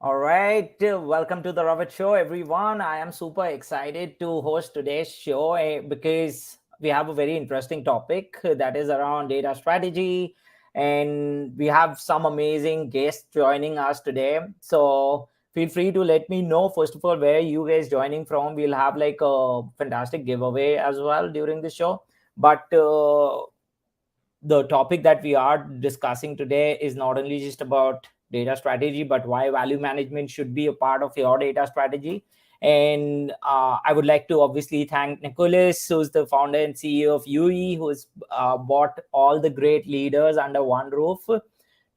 All right, welcome to the Ravit show, everyone. I am super excited to host today's show because we have a very interesting topic that is around data strategy, and we have some amazing guests joining us today. So feel free to let me know first of all where you guys joining from. We'll have like a fantastic giveaway as well during the show, but the topic that we are discussing today is not only just about data strategy, but why value management should be a part of your data strategy. And I would like to obviously thank Nicolas, who's the founder and CEO of YOOI, who's brought all the great leaders under one roof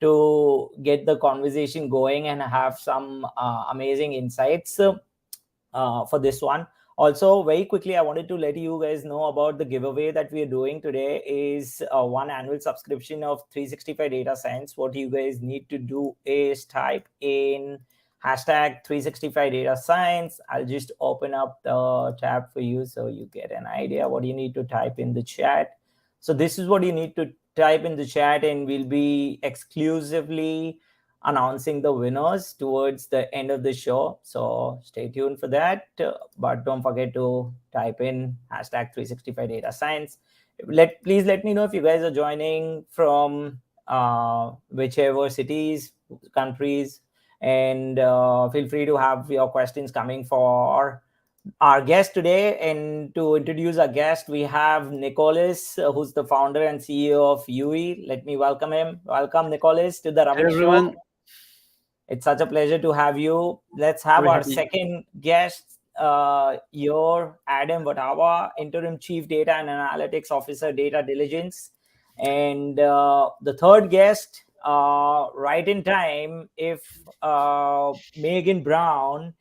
to get the conversation going and have some amazing insights for this one. Also, very quickly, I wanted to let you guys know about the giveaway that we are doing today is one annual subscription of 365 Data Science. What you guys need to do is type in hashtag 365 Data Science. I'll just open up the tab for you so you get an idea what you need to type in the chat. So this is what you need to type in the chat, and we'll be exclusively announcing the winners towards the end of the show. So stay tuned for that. But don't forget to type in hashtag 365 Data Science. Please let me know if you guys are joining from whichever cities, countries, and feel free to have your questions coming for our guest today. And to introduce our guest, we have Nicolas, who's the founder and CEO of YOOI. Let me welcome him. Welcome, Nicolas, to the Hey Ravit Show. everyone, It's such a pleasure to have you. Let's have very our happy. second guest, your Adam Votava, Interim Chief Data and Analytics Officer, DataDiligence. And the third guest, right in time, if Megan Brown,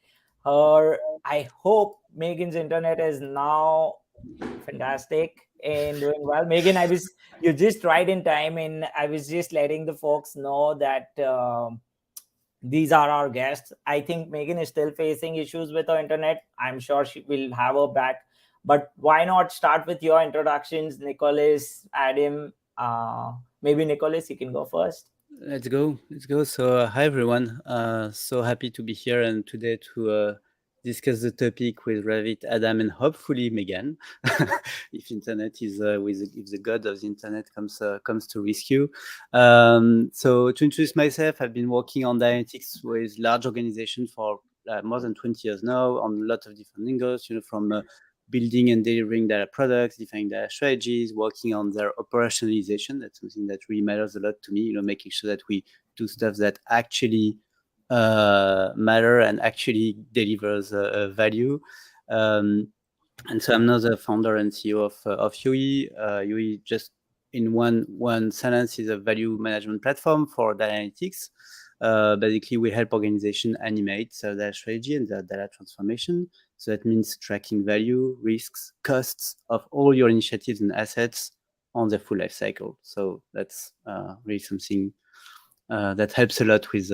I hope Megan's internet is now fantastic and doing well. Megan, you're just right in time, and I was just letting the folks know that these are our guests. I think Megan is still facing issues with her internet. I'm sure she will have her back. But why not start with your introductions, Nicolas, Adam? Maybe Nicolas, you can go first. Let's go. So, hi everyone. So happy to be here and today to discuss the topic with Ravit, Adam, and hopefully Megan, if internet is if the god of the internet comes to rescue. So to introduce myself, I've been working on analytics with large organizations for more than 20 years now on a lot of different angles. From building and delivering data products, defining data strategies, working on their operationalization. That's something that really matters a lot to me, making sure that we do stuff that actually matter and actually delivers value. And so I'm now the founder and CEO of YOOI. YOOI, just in one sentence, is a value management platform for data analytics. Basically, we help organizations animate their data strategy and their data transformation. So that means tracking value, risks, costs of all your initiatives and assets on the full life cycle. So that's really something that helps a lot with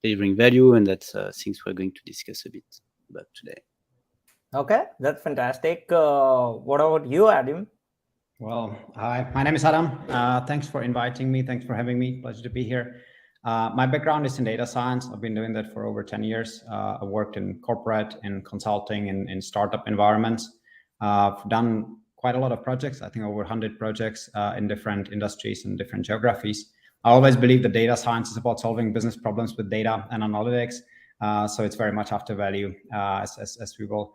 delivering value, and that's things we're going to discuss a bit about today. Okay, that's fantastic. What about you, Adam? Well, hi, my name is Adam. Thanks for inviting me. Thanks for having me. Pleasure to be here. My background is in data science. I've been doing that for over 10 years. I worked in corporate, in consulting, in startup environments. I've done quite a lot of projects, I think over 100 projects in different industries and different geographies. I always believe that data science is about solving business problems with data and analytics. So it's very much after value, as we will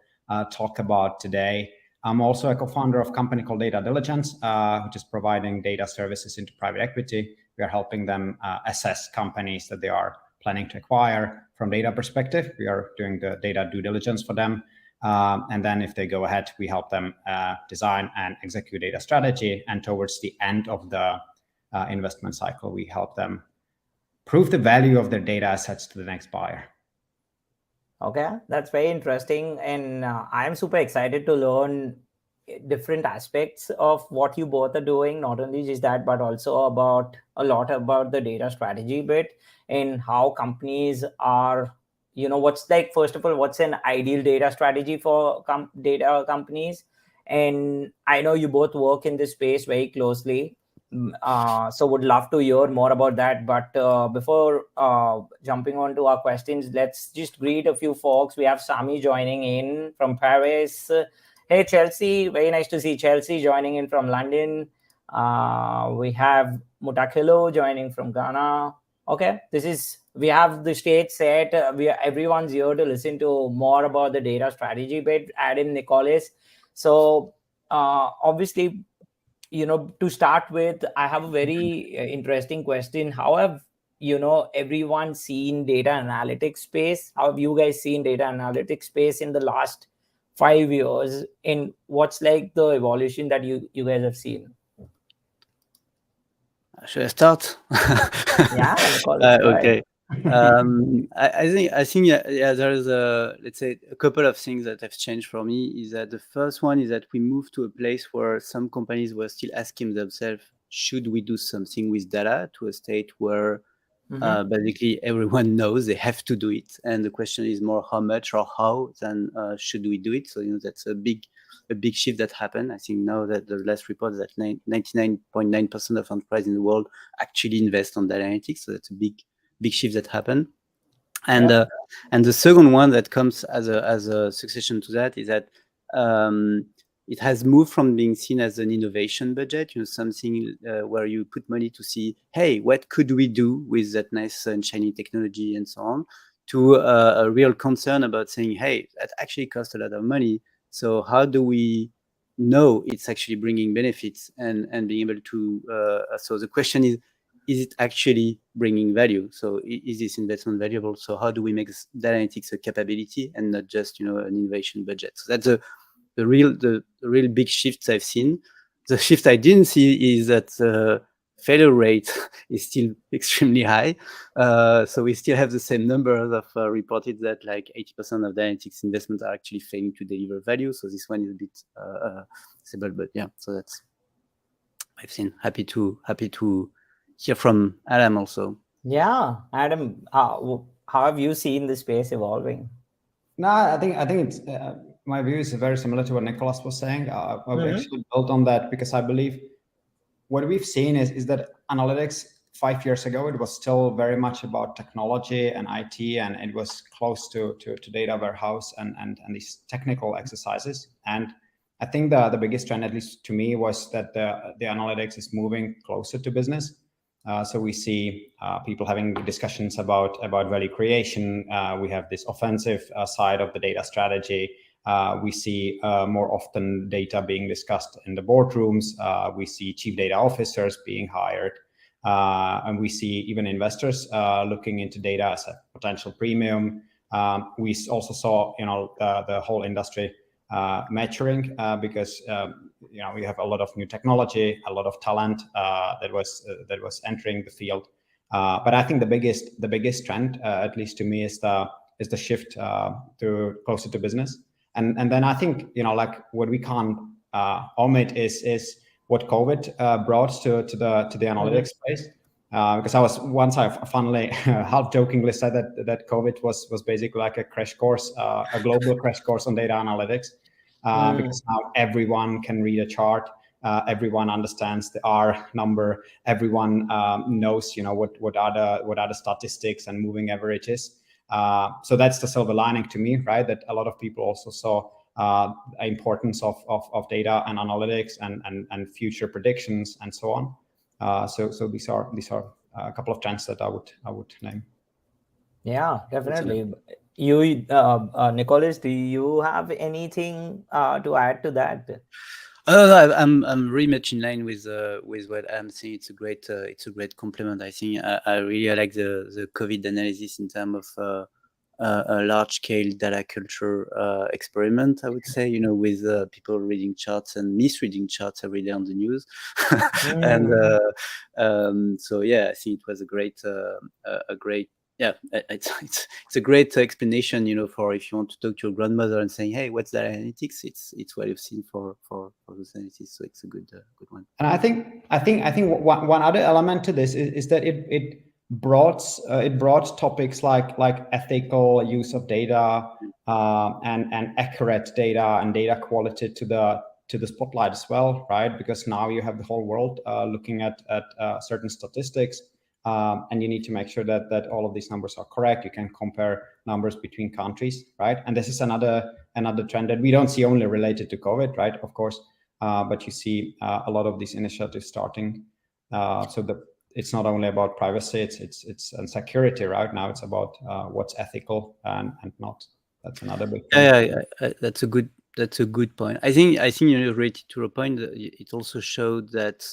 talk about today. I'm also a co-founder of a company called DataDiligence, which is providing data services into private equity. We are helping them assess companies that they are planning to acquire from data perspective. We are doing the data due diligence for them. And then if they go ahead, we help them design and execute data strategy. And towards the end of the investment cycle, we help them prove the value of their data assets to the next buyer. Okay, that's very interesting. And I'm super excited to learn different aspects of what you both are doing, not only just that, but also about a lot about the data strategy bit and how companies are, what's like, first of all, what's an ideal data strategy for data companies. And I know you both work in this space very closely. So would love to hear more about that. But before jumping on to our questions, let's just greet a few folks. We have Sami joining in from Paris. Hey, Chelsea. Very nice to see Chelsea joining in from London. We have Mutakilo joining from Ghana. Okay, we have the stage set. Everyone's here to listen to more about the data strategy bit. Adam, Nicolas. So obviously, to start with, I have a very interesting question. How have everyone seen data analytics space? How have you guys seen data analytics space in the last 5 years? And what's like the evolution that you guys have seen? Should I start? Yeah, Nicolas, okay. I think yeah, there's let's say a couple of things that have changed for me. Is that the first one is that we moved to a place where some companies were still asking themselves, should we do something with data, to a state where basically everyone knows they have to do it, and the question is more how much or how than should we do it. So that's a big shift that happened. I think now that the last report is that 99.9% of enterprises in the world actually invest on data analytics. So that's a big shift that happened. And and the second one that comes as a succession to that is that it has moved from being seen as an innovation budget, something where you put money to see, hey, what could we do with that nice and shiny technology and so on, to a real concern about saying, hey, that actually costs a lot of money. So how do we know it's actually bringing benefits and being able to, so the question is it actually bringing value? So is this investment valuable? So how do we make data analytics a capability and not just, an innovation budget? So that's the real big shifts I've seen. The shift I didn't see is that failure rate is still extremely high. So we still have the same numbers of reported that like 80% of the analytics investments are actually failing to deliver value. So this one is a bit stable, but yeah. So that's I've seen. Happy to hear from Adam also. Yeah, Adam, how have you seen the space evolving? No, I think it's my view is very similar to what Nicolas was saying. I've actually built on that because I believe what we've seen is that analytics 5 years ago, it was still very much about technology and IT, and it was close to data warehouse and these technical exercises. And I think the biggest trend, at least to me, was that the analytics is moving closer to business. So we see people having discussions about value creation. We have this offensive side of the data strategy. We see more often data being discussed in the boardrooms. We see chief data officers being hired. And we see even investors looking into data as a potential premium. We also saw, the whole industry maturing because we have a lot of new technology, a lot of talent that was entering the field. But I think the biggest trend, at least to me, is the shift to closer to business. And then I think like what we can't omit is what COVID brought to the analytics space. Because I funnily half jokingly said that COVID was basically like a crash course, a global crash course on data analytics, because now everyone can read a chart, everyone understands the R number, everyone knows what are the statistics and moving averages. So that's the silver lining to me, right? That a lot of people also saw importance of data and analytics and future predictions and so on. So these are a couple of trends that I would name. Yeah, definitely. You, Nicolas, do you have anything to add to that? I'm really much in line with what I'm saying. It's a great compliment. I think I really like the COVID analysis in terms of a large-scale data culture experiment, I would say, with people reading charts and misreading charts every day on the news. And so, yeah, I think it was a great, yeah, it's a great explanation, for if you want to talk to your grandmother and saying, hey, what's data analytics? It's what you've seen for those analytics. So it's a good one. And I think one other element to this is that it brought topics like ethical use of data and accurate data and data quality to to the spotlight as well, right? Because now you have the whole world looking at certain statistics, and you need to make sure that all of these numbers are correct. You can compare numbers between countries, right? And this is another trend that we don't see only related to COVID, right? Of course, but you see a lot of these initiatives starting. It's not only about privacy, it's and security, right? Now it's about what's ethical and not. That's another big thing. Yeah, that's a good point. I think you related to a point. It also showed that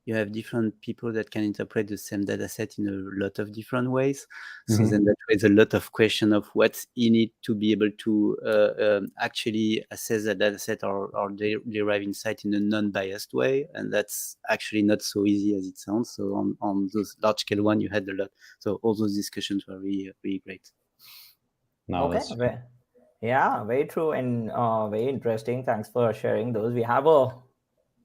you have different people that can interpret the same data set in a lot of different ways. So then that raises a lot of question of what's in it to be able to actually assess the data set or derive insight in a non-biased way. And that's actually not so easy as it sounds. So on those large scale one, you had a lot. So all those discussions were really, really great. No, okay. Yeah, very true and very interesting. Thanks for sharing those. We have a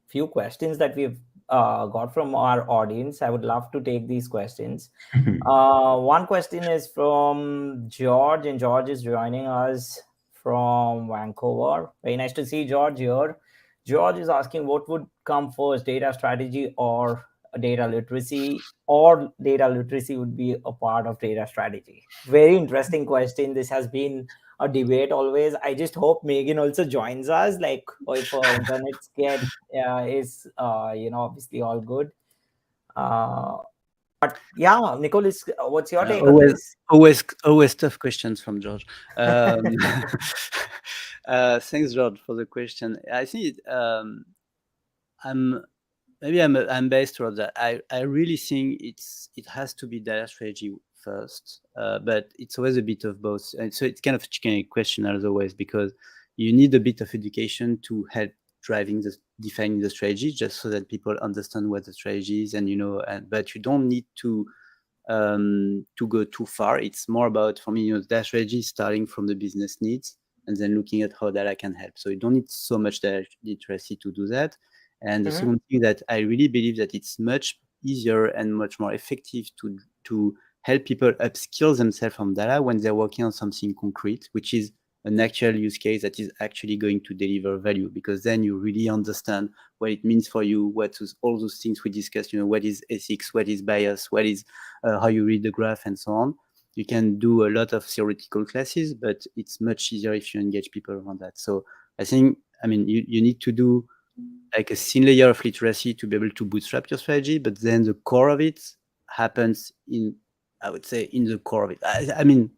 few questions that we've got from our audience. I would love to take these questions. One question is from George, and George is joining us from Vancouver. Very nice to see George here. George is asking, what would come first, data strategy or data literacy, or data literacy would be a part of data strategy? Very interesting question. This has been a debate always. I just hope Megan also joins us, like if our internet get is obviously all good. But yeah, Nicolas, what's your take on this? Always tough questions from George. Thanks, George, for the question. I think I'm based towards that. I really think it has to be data strategy first, but it's always a bit of both. And so it's kind of a chicken question as always, because you need a bit of education to help defining the strategy, just so that people understand what the strategy is, and but you don't need to go too far. It's more about, for me, data strategy starting from the business needs and then looking at how data can help. So you don't need so much data literacy to do that. And the second thing that I really believe that it's much easier and much more effective to help people upskill themselves on data when they're working on something concrete, which is an actual use case that is actually going to deliver value, because then you really understand what it means for you, all those things we discussed, what is ethics, what is bias, what is how you read the graph, and so on. You can do a lot of theoretical classes, but it's much easier if you engage people around that. So I think, you need to do like a thin layer of literacy to be able to bootstrap your strategy, but then the core of it happens in the core of it. I mean,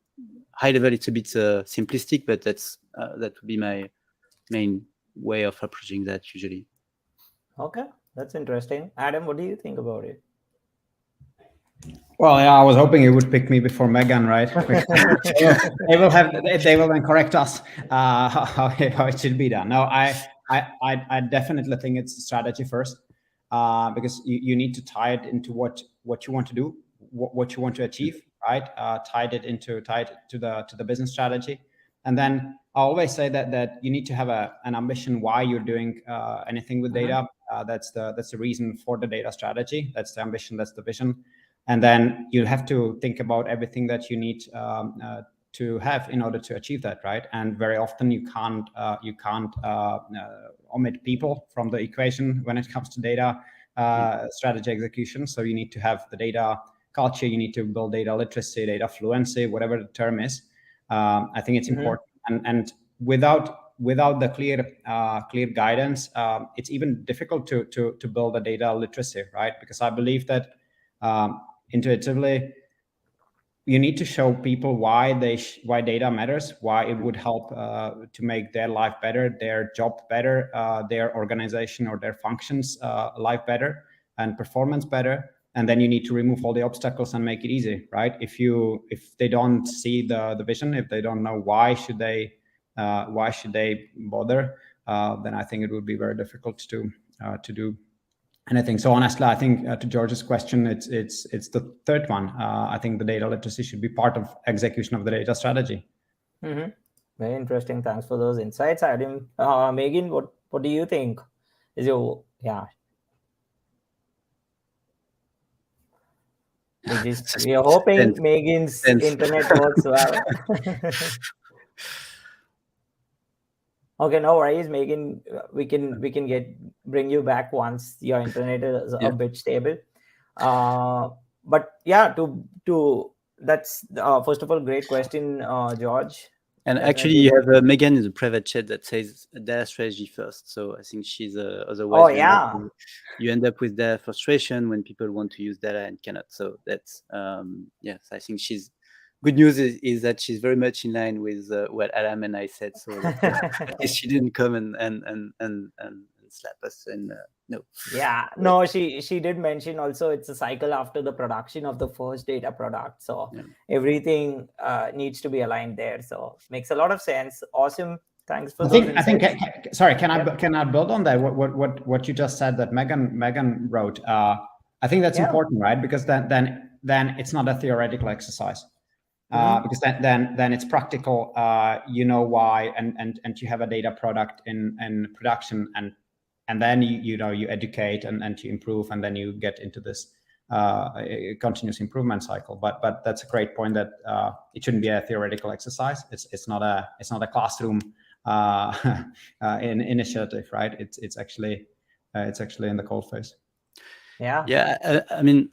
high level, it's a bit simplistic, but that would be my main way of approaching that usually. Okay, that's interesting. Adam, what do you think about it? Well, yeah, I was hoping you would pick me before Megan, right? they will then correct us how it should be done. No, I definitely think it's strategy first, because you need to tie it into what you want to do, what you want to achieve, right? Tied to the business strategy, and then I always say that you need to have an ambition why you're doing anything with data. That's the reason for the data strategy. That's the ambition. That's the vision. And then you have to think about everything that you need to have in order to achieve that, right? And very often you can't omit people from the equation when it comes to data strategy execution. So you need to have the data culture. You need to build data literacy, data fluency, whatever the term is. I think it's important. And without the clear guidance, it's even difficult to build a data literacy, right? Because I believe that intuitively, you need to show people why data matters, why it would help to make their life better, their job better, their organization or their functions life better and performance better. And then you need to remove all the obstacles and make it easy, right? If they don't see the vision, if they don't know why should they bother, then I think it would be very difficult to do anything. So honestly, I think to George's question, it's the third one. I think the data literacy should be part of execution of the data strategy. Very interesting. Thanks for those insights, Adam. Megan, what do you think? We are hoping Megan's internet works well. Okay, no worries, Megan. We can bring you back once your internet is a bit stable. But yeah, to that's first of all, great question, George. And Definitely. actually, you have Megan in the private chat that says data strategy first. So I think she's otherwise you end up with data frustration when people want to use data and cannot. So that's yes, I think she's good news is that she's very much in line with what Adam and I said. So that, she didn't come and slap us and no. Yeah, no, she did mention also it's a cycle after the production of the first data product. So everything needs to be aligned there. So makes a lot of sense. Awesome. Thanks for those insights. Sorry, can I build on that? What you just said that Megan wrote? I think that's important, right? Because then it's not a theoretical exercise. Because then it's practical. You know why, and you have a data product in production, and then you educate and you improve, and then you get into this continuous improvement cycle. But that's a great point that it shouldn't be a theoretical exercise. It's not a classroom initiative, right? It's actually in the cold phase. Yeah. I mean,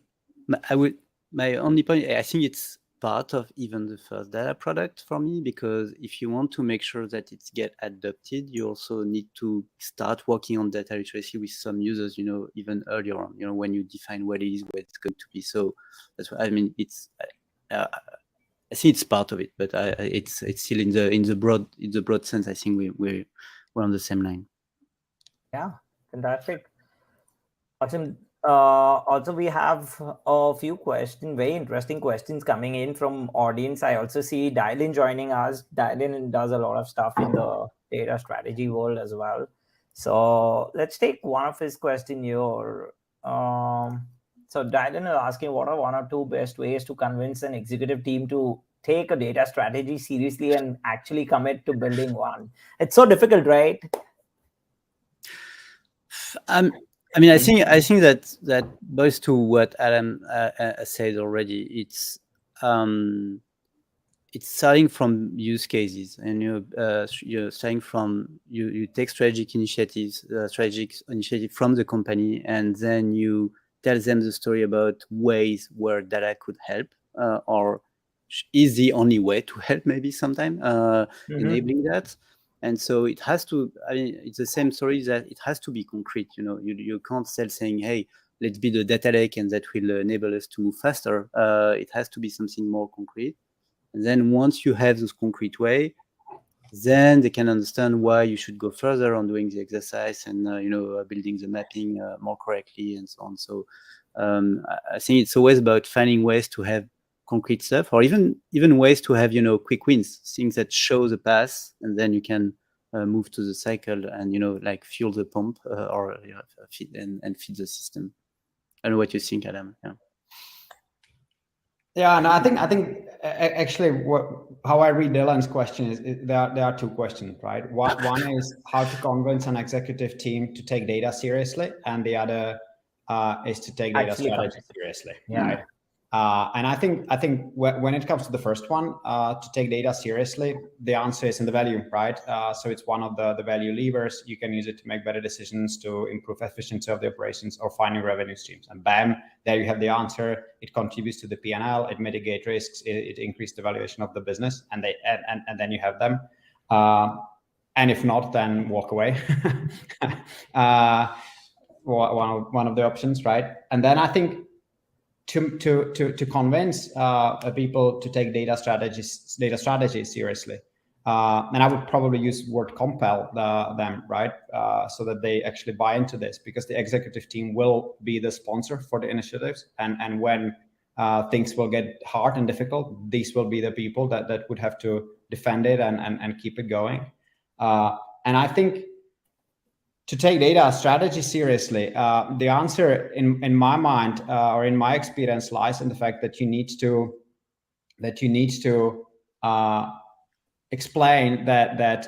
my only point, I think it's part of even the first data product for me, because if you want to make sure that it get adopted, you also need to start working on data literacy with some users, even earlier on, when you define what it is, where it's going to be. So that's what I mean. It's I think it's part of it, but it's still in the broad sense. I think we're on the same line. Yeah, fantastic. Awesome. Also, we have a few questions, very interesting questions coming in from audience. I also see Dylan joining us. Dylan does a lot of stuff in the data strategy world as well. So let's take one of his questions here. So Dylan is asking, what are one or two best ways to convince an executive team to take a data strategy seriously and actually commit to building one? It's so difficult, right? I mean, I think that boils to what Adam said already. It's starting from use cases, and you're starting from you take strategic initiative from the company, and then you tell them the story about ways where data could help, or is the only way to help, maybe sometime enabling that. And so it has to, I mean, it's the same story that it has to be concrete. You can't sell saying, hey, let's build a data lake and that will enable us to move faster. It has to be something more concrete. And then once you have this concrete way, then they can understand why you should go further on doing the exercise and, building the mapping more correctly and so on. So I think it's always about finding ways to have concrete stuff, or even ways to have quick wins, things that show the path, and then you can move to the cycle and like fuel the pump or feed and feed the system. I don't know what you think, Adam. Yeah, no, I think actually how I read Dylan's question is there are two questions, right? One is how to convince an executive team to take data seriously, and the other is to take data strategy seriously. Yeah. Right? And I think when it comes to the first one, to take data seriously, the answer is in the value, right? So it's one of the value levers. You can use it to make better decisions, to improve efficiency of the operations, or finding revenue streams. And bam, there you have the answer. It contributes to the P&L. It mitigates risks. It increases the valuation of the business, and then you have them. And if not, then walk away. One of the options, right? And then I think to convince people to take data strategies seriously, and I would probably use word compel them, right? So that they actually buy into this, because the executive team will be the sponsor for the initiatives, and when things will get hard and difficult, these will be the people that would have to defend it and keep it going. And I think to take data strategy seriously, the answer in my mind or in my experience lies in the fact that you need to explain that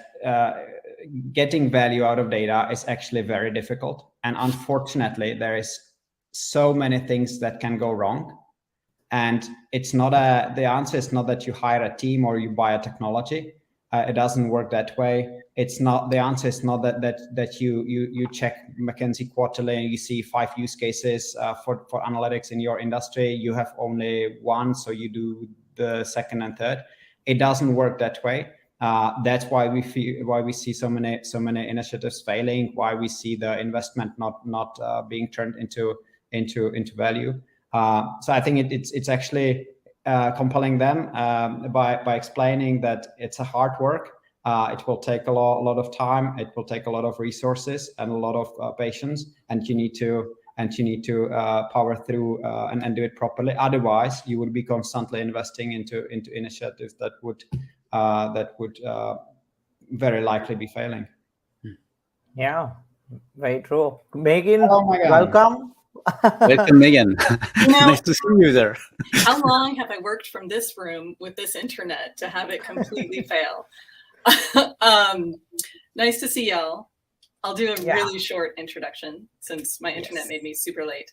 getting value out of data is actually very difficult, and unfortunately there is so many things that can go wrong. And it's not the answer is not that you hire a team or you buy a technology. It doesn't work that way. It's not, the answer is not that you check McKinsey quarterly and you see 5 use cases for analytics in your industry. You have only one, so you do the second and third. It doesn't work that way. That's why we see so many initiatives failing. Why we see the investment not being turned into value. So I think it's actually compelling them by explaining that it's a hard work. It will take a lot of time. It will take a lot of resources and a lot of patience, and you need to power through and do it properly. Otherwise, you will be constantly investing into initiatives that would very likely be failing. Yeah, very true. Megan, Oh my God. welcome. Welcome, Megan. Nice to see you there. How long have I worked from this room with this internet to have it completely fail? Nice to see y'all. I'll do a really short introduction since my internet made me super late.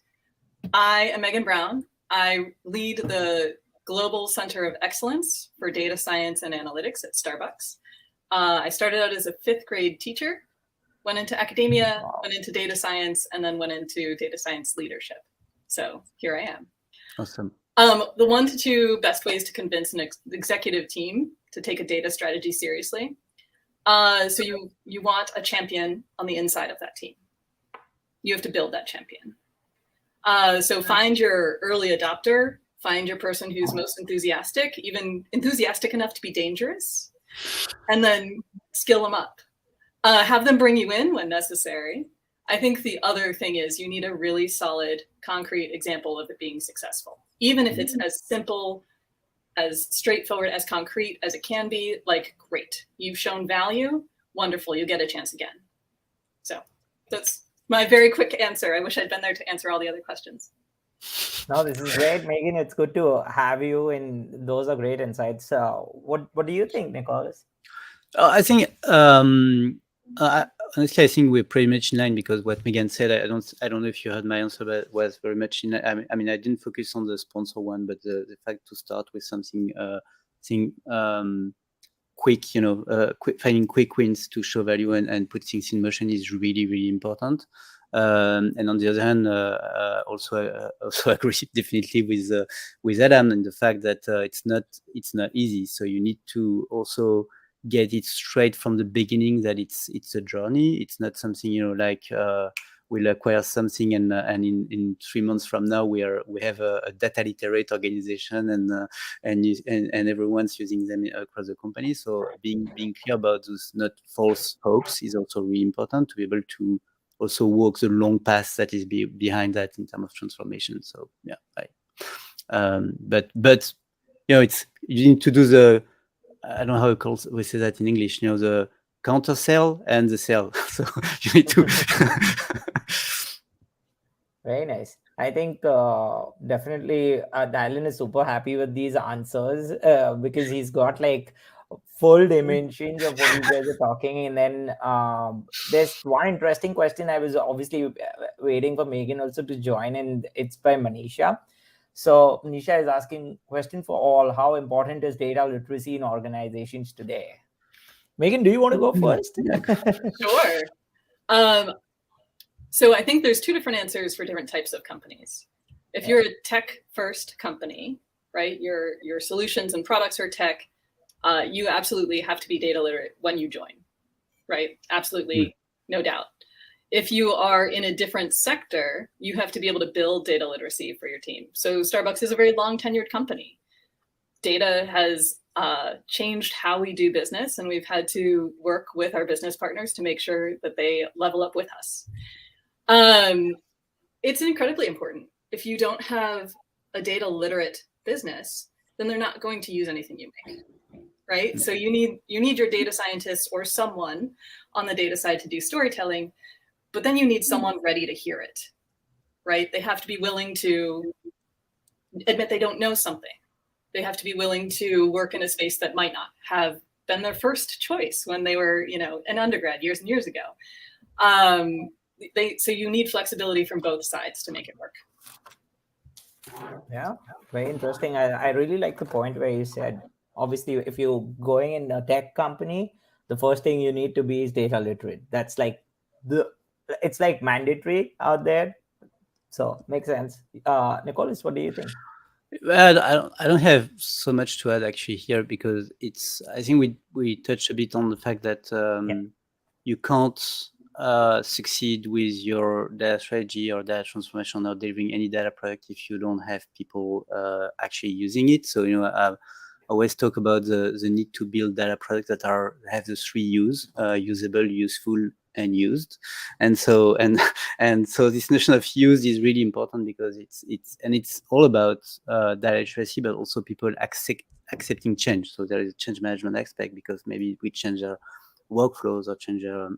I am Megan Brown. I lead the Global Center of Excellence for Data Science and Analytics at Starbucks. I started out as a 5th grade teacher, went into academia, went into data science, and then went into data science leadership. So here I am. Awesome. The 1 to 2 best ways to convince an executive team to take a data strategy seriously. So you want a champion on the inside of that team. You have to build that champion. So find your early adopter, find your person who's most enthusiastic, even enthusiastic enough to be dangerous, and then skill them up. Have them bring you in when necessary. I think the other thing is you need a really solid, concrete example of it being successful. Even if it's as simple, as straightforward, as concrete as it can be, like, great. You've shown value, wonderful, you get a chance again. So that's my very quick answer. I wish I'd been there to answer all the other questions. No, this is great, Megan. It's good to have you, and those are great insights. What do you think, Nicolas? I think honestly, I think we're pretty much in line, because what Megan said, I don't know if you heard my answer, but it was very much in line. I mean, I didn't focus on the sponsor one, but the fact to start with something quick, finding quick wins to show value and put things in motion is really, really important. And on the other hand, also agree definitely with Adam and the fact that it's not easy. So you need to also get it straight from the beginning that it's a journey. It's not something we'll acquire something and in 3 months from now we have a data literate organization and everyone's using them across the company. So being clear about those not false hopes is also really important to be able to also walk the long path that is behind that in terms of transformation. So yeah, but it's, you need to do the, I don't know how we say that in English, the counter sell and the sell. So you need to. Very nice. I think definitely Dylan is super happy with these answers because he's got like full dimensions of what you guys are talking. And then there's one interesting question. I was obviously waiting for Megan also to join, and it's by Manisha. So Manisha is asking, question for all: how important is data literacy in organizations today? Megan, do you want to go first? Sure. So I think there's 2 different answers for different types of companies. If you're a tech-first company, right, your solutions and products are tech, you absolutely have to be data literate when you join, right? Absolutely, no doubt. If you are in a different sector, you have to be able to build data literacy for your team. So Starbucks is a very long tenured company. Data has changed how we do business, and we've had to work with our business partners to make sure that they level up with us. It's incredibly important. If you don't have a data literate business, then they're not going to use anything you make, right? So you need your data scientists or someone on the data side to do storytelling, but then you need someone ready to hear it, right? They have to be willing to admit they don't know something. They have to be willing to work in a space that might not have been their first choice when they were, an undergrad years and years ago. So you need flexibility from both sides to make it work. Yeah, very interesting. I really like the point where you said obviously, if you're going in a tech company, the first thing you need to be is data literate. That's like it's like mandatory out there. So makes sense. Nicolas, what do you think? Well, I don't have so much to add actually here, because I think we touched a bit on the fact that you can't succeed with your data strategy or data transformation or delivering any data product if you don't have people actually using it. So, I always talk about the need to build data products that have the 3 U's: usable, useful, and used. And so this notion of used is really important, because it's all about data literacy, but also people accepting change. So there is a change management aspect, because maybe we change our workflows or change our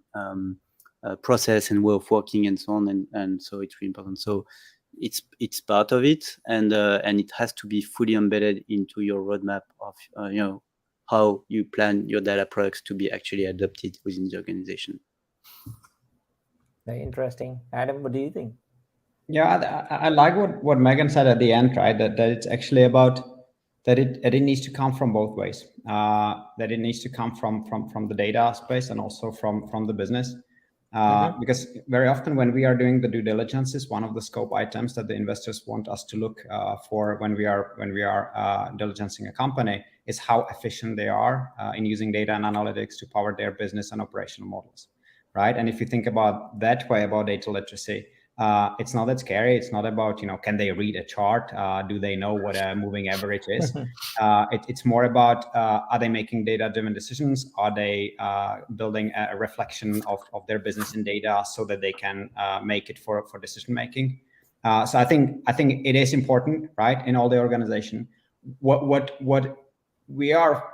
process and way of working and so on, and so it's really important. So it's part of it, and it has to be fully embedded into your roadmap of how you plan your data products to be actually adopted within the organization. Very interesting. Adam, what do you think? Yeah, I like what Megan said at the end, right? That it's actually about that it needs to come from both ways. That it needs to come from the data space and also from the business. Because very often when we are doing the due diligence, is one of the scope items that the investors want us to look for when we are diligencing a company, is how efficient they are in using data and analytics to power their business and operational models, right? And if you think about that way about data literacy, it's not that scary. It's not about, can they read a chart? Do they know what a moving average is? It's more about, are they making data-driven decisions? Are they building a reflection of their business in data so that they can make it for decision-making? So I think it is important, right, in all the organization. What we are,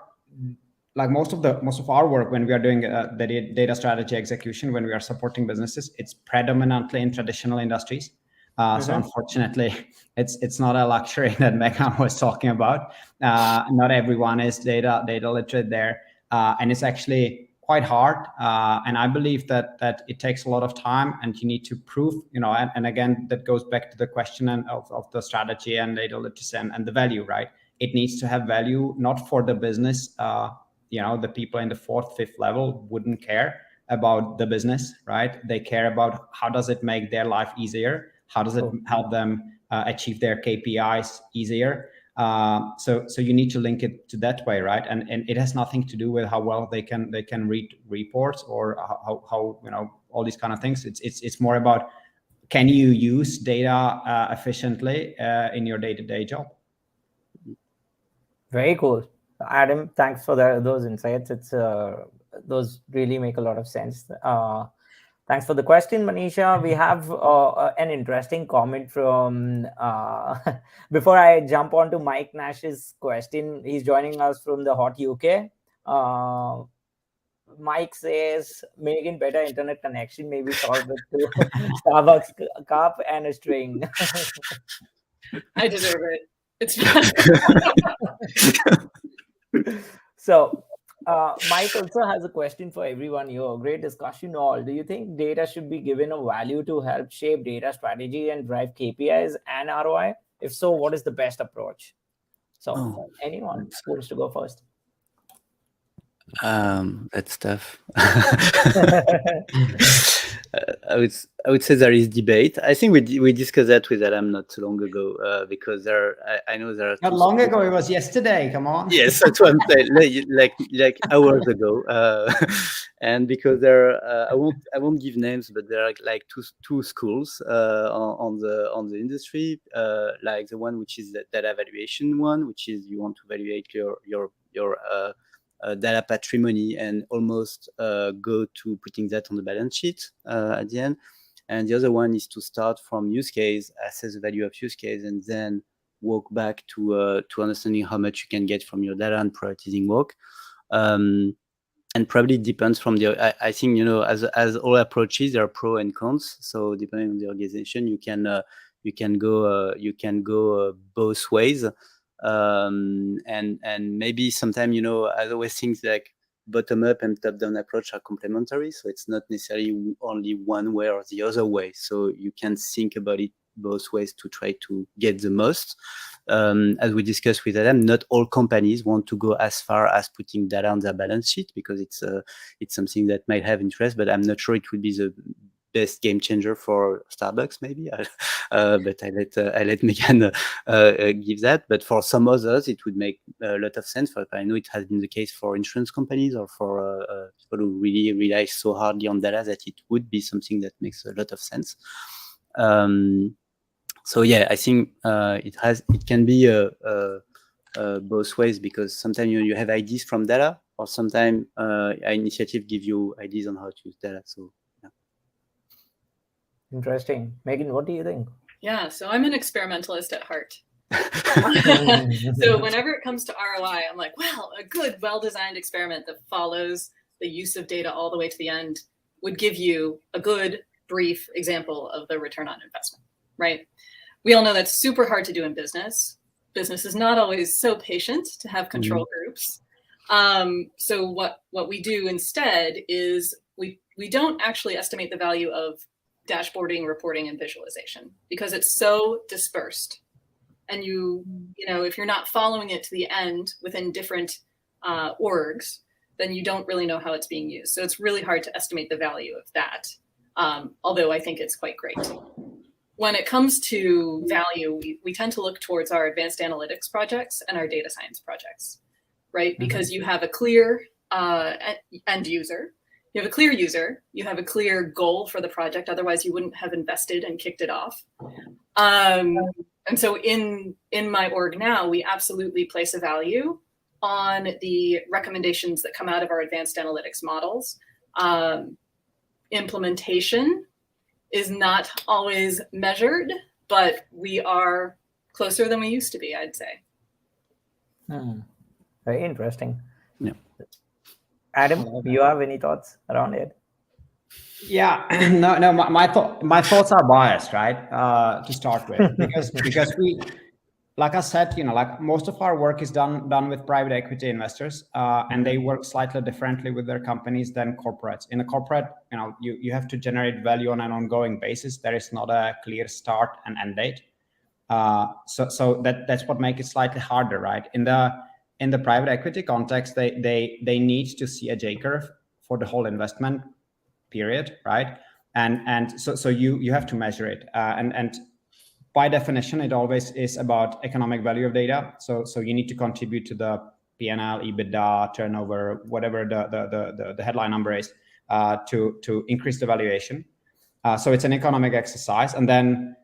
like most of our work when we are doing the data strategy execution, when we are supporting businesses, it's predominantly in traditional industries. So unfortunately, it's not a luxury that Megan was talking about. Not everyone is data literate there, and it's actually quite hard. And I believe that it takes a lot of time, and you need to prove, and again, that goes back to the question of the strategy and data literacy and the value, right? It needs to have value, not for the business. The people in the 4th, 5th level wouldn't care about the business, right? They care about how does it make their life easier? How does it help them achieve their KPIs easier? So you need to link it to that way, right? And it has nothing to do with how well they can read reports or how all these kind of things. It's more about, can you use data efficiently in your day-to-day job? Very cool. Adam, thanks for those insights. Those really make a lot of sense. Thanks for the question, Manisha. We have an interesting comment from, before I jump on to Mike Nash's question, he's joining us from the hot UK. Mike says, making better internet connection may be solved with 2 Starbucks cup and a string. I deserve it. It's So Mike also has a question for everyone here. Great discussion all. Do you think data should be given a value to help shape data strategy and drive KPIs and ROI? If so, what is the best approach? So anyone wants to go first? That's tough. I would say there is debate. I think we discussed that with Adam not too long ago, because I know there are not long ago. It was yesterday. Come on. Yes, that's what I'm saying. Like hours ago, and because I won't give names, but there are like two schools on the industry. Like the one which is the data valuation one, which is you want to evaluate your data patrimony and almost go to putting that on the balance sheet at the end. And the other one is to start from use case, assess the value of use case, and then walk back to understanding how much you can get from your data and prioritizing work. And probably depends from I think, as all approaches, there are pros and cons. So depending on the organization, you can go both ways. And maybe sometimes, I always think like bottom up and top down approach are complementary. So it's not necessarily only one way or the other way. So you can think about it both ways to try to get the most. As we discussed with Adam, not all companies want to go as far as putting data on their balance sheet, because it's something that might have interest, but I'm not sure it would be the best game changer for Starbucks, maybe. But I let Megan give that. But for some others, it would make a lot of sense. I know it has been the case for insurance companies or for people who really rely so hardly on data that it would be something that makes a lot of sense. So yeah, I think it can be both ways, because sometimes you have ideas from data, or sometimes an initiative give you ideas on how to use data. So yeah. Interesting. Megan, what do you think? Yeah, so I'm an experimentalist at heart. So whenever it comes to ROI, I'm like, well, a good, well-designed experiment that follows the use of data all the way to the end would give you a good, brief example of the return on investment, right? We all know that's super hard to do in business. Business is not always so patient to have control groups. So what we do instead is we don't actually estimate the value of dashboarding, reporting, and visualization, because it's so dispersed. And you know, if you're not following it to the end within different orgs, then you don't really know how it's being used. So it's really hard to estimate the value of that, although I think it's quite great. When it comes to value, we tend to look towards our advanced analytics projects and our data science projects, right? Because you have a clear end user, you have a clear user, you have a clear goal for the project, otherwise you wouldn't have invested and kicked it off. And so in my org now, we absolutely place a value on the recommendations that come out of our advanced analytics models. Implementation is not always measured, but we are closer than we used to be, I'd say. Very interesting. Yeah. Adam, you have any thoughts around it? Yeah, no. My thoughts are biased, right? To start with, because we, like I said, like most of our work is done with private equity investors, and they work slightly differently with their companies than corporates. In a corporate, you have to generate value on an ongoing basis. There is not a clear start and end date. So that's what makes it slightly harder, right? In the private equity context, they need to see a J curve for the whole investment period, right? And so you have to measure it, and by definition, it always is about economic value of data. So you need to contribute to the P&L, EBITDA, turnover, whatever the headline number is, to increase the valuation. So it's an economic exercise, and then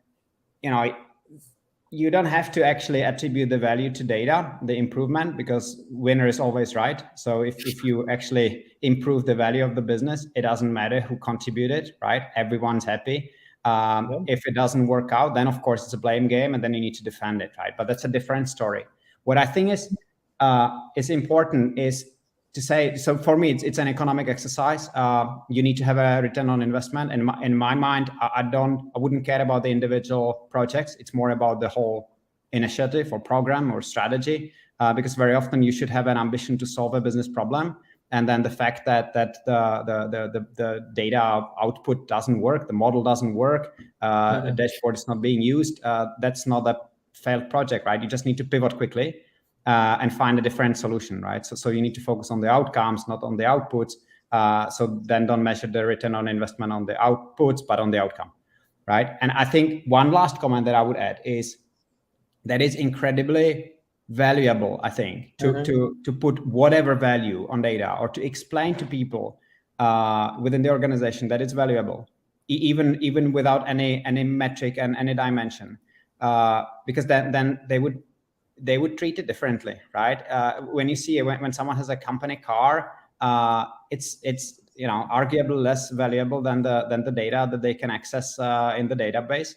you don't have to actually attribute the value to data, the improvement, because winner is always right. So if you actually improve the value of the business, it doesn't matter who contributed, right? Everyone's happy. If it doesn't work out, then of course it's a blame game, and then you need to defend it, right? But that's a different story. What I think is important is to say, so for me, it's an economic exercise. You need to have a return on investment. And in my mind, I wouldn't care about the individual projects. It's more about the whole initiative or program or strategy, because very often you should have an ambition to solve a business problem. And then the fact that the data output doesn't work, the model doesn't work, a dashboard is not being used, that's not a failed project, right? You just need to pivot quickly and find a different solution, right? So you need to focus on the outcomes, not on the outputs. So then don't measure the return on investment on the outputs, but on the outcome, right? And I think one last comment that I would add is that is incredibly valuable, I think, to put whatever value on data, or to explain to people within the organization that it's valuable, even without any metric and any dimension, because then they would treat it differently, right? When you see when someone has a company car, it's arguably less valuable than the data that they can access in the database,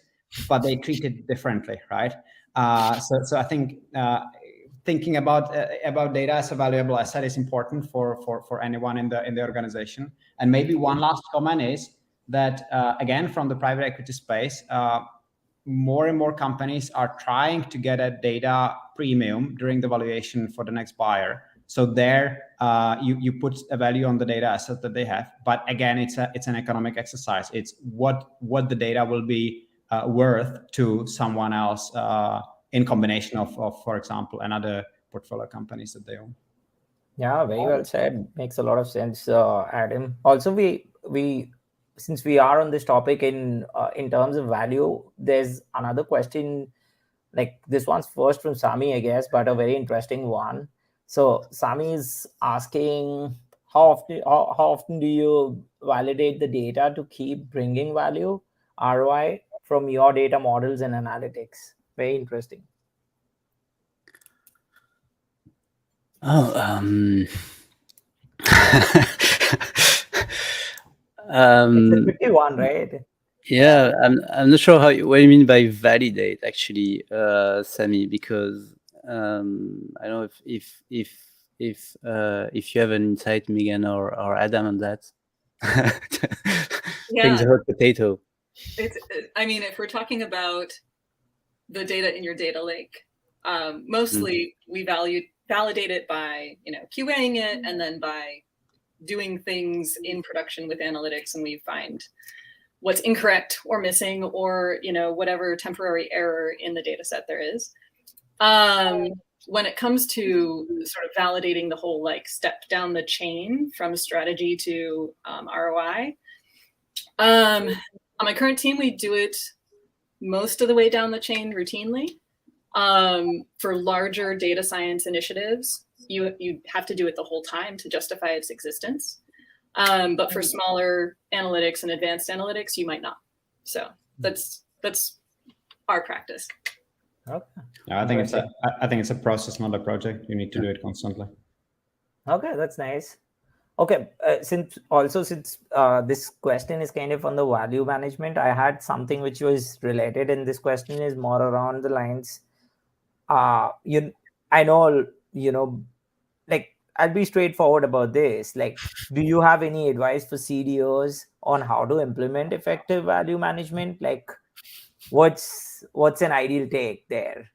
but they treat it differently, right? So I think thinking about data as a valuable asset is important for anyone in the organization. And maybe one last comment is that again, from the private equity space, more and more companies are trying to get a data premium during the valuation for the next buyer. So there, you put a value on the data asset that they have. But again, it's an economic exercise. It's what the data will be worth to someone else in combination of, for example, another portfolio companies that they own. Yeah, very well said. Makes a lot of sense, Adam. Also, we since we are on this topic in terms of value, there's another question. Like this one's first from Sami, I guess, but a very interesting one. So Sami is asking, how often do you validate the data to keep bringing value, ROI, from your data models and analytics? Very interesting. Oh, It's a tricky one, right? yeah, I'm not sure what you mean by validate, actually, Sami, because I don't know if you have an insight, Megan or Adam, on that. Things Yeah. about potato. I mean, if we're talking about the data in your data lake, mostly we validate it by QAing it, and then by doing things in production with analytics, and we find what's incorrect or missing, or whatever temporary error in the data set there is. When it comes to sort of validating the whole step down the chain from strategy to ROI, on my current team, we do it most of the way down the chain routinely. For larger data science initiatives, you have to do it the whole time to justify its existence. But for smaller analytics and advanced analytics, you might not. So that's our practice. Okay. Yeah, I think it's a process, not a project. You need to do it constantly. Okay, that's nice. Okay, since this question is kind of on the value management, I had something which was related, and this question is more around the lines. I know, like, I'll be straightforward about this. Like, do you have any advice for CDOs on how to implement effective value management? Like, what's an ideal take there?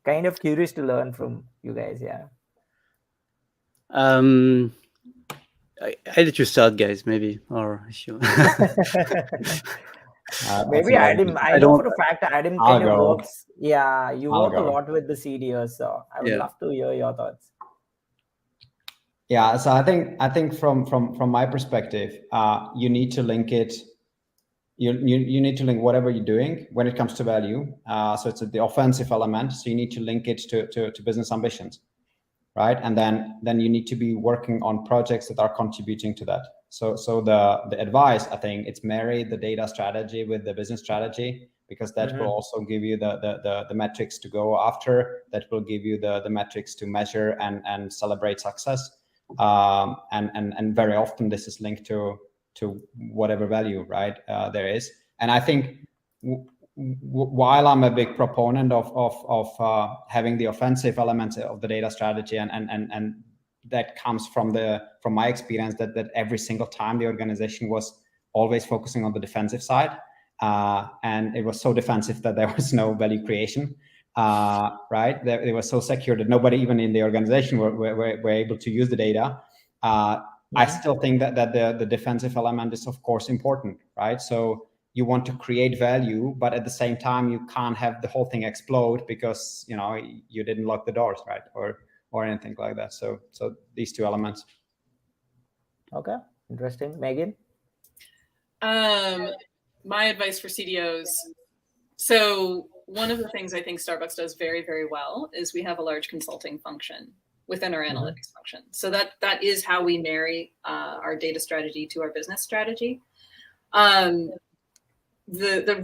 Kind of curious to learn from you guys. Yeah. I let you start, guys, maybe, or if you. Maybe Adam. I know for a fact Adam kind of go. works. Yeah, you I'll work a go. lot with the CDOs, so I would love to hear your thoughts. Yeah, so I think from my perspective, you need to link it. You need to link whatever you're doing when it comes to value. So it's the offensive element. So you need to link it to business ambitions, right? And then you need to be working on projects that are contributing to that. So the advice, I think, it's marry the data strategy with the business strategy, because that will also give you the metrics to go after. That will give you the metrics to measure and celebrate success. And very often this is linked to whatever value, right, there is. And I think while I'm a big proponent of having the offensive elements of the data strategy, and that comes from my experience that every single time the organization was always focusing on the defensive side, and it was so defensive that there was no value creation. Right, they were so secure that nobody even in the organization were able to use the data. I still think that the defensive element is of course important, right? So you want to create value, but at the same time you can't have the whole thing explode because you didn't lock the doors, right, or anything like that. So these two elements. Okay, interesting. Megan? My advice for CDOs. So one of the things I think Starbucks does very, very well is we have a large consulting function within our analytics function. So that is how we marry our data strategy to our business strategy. The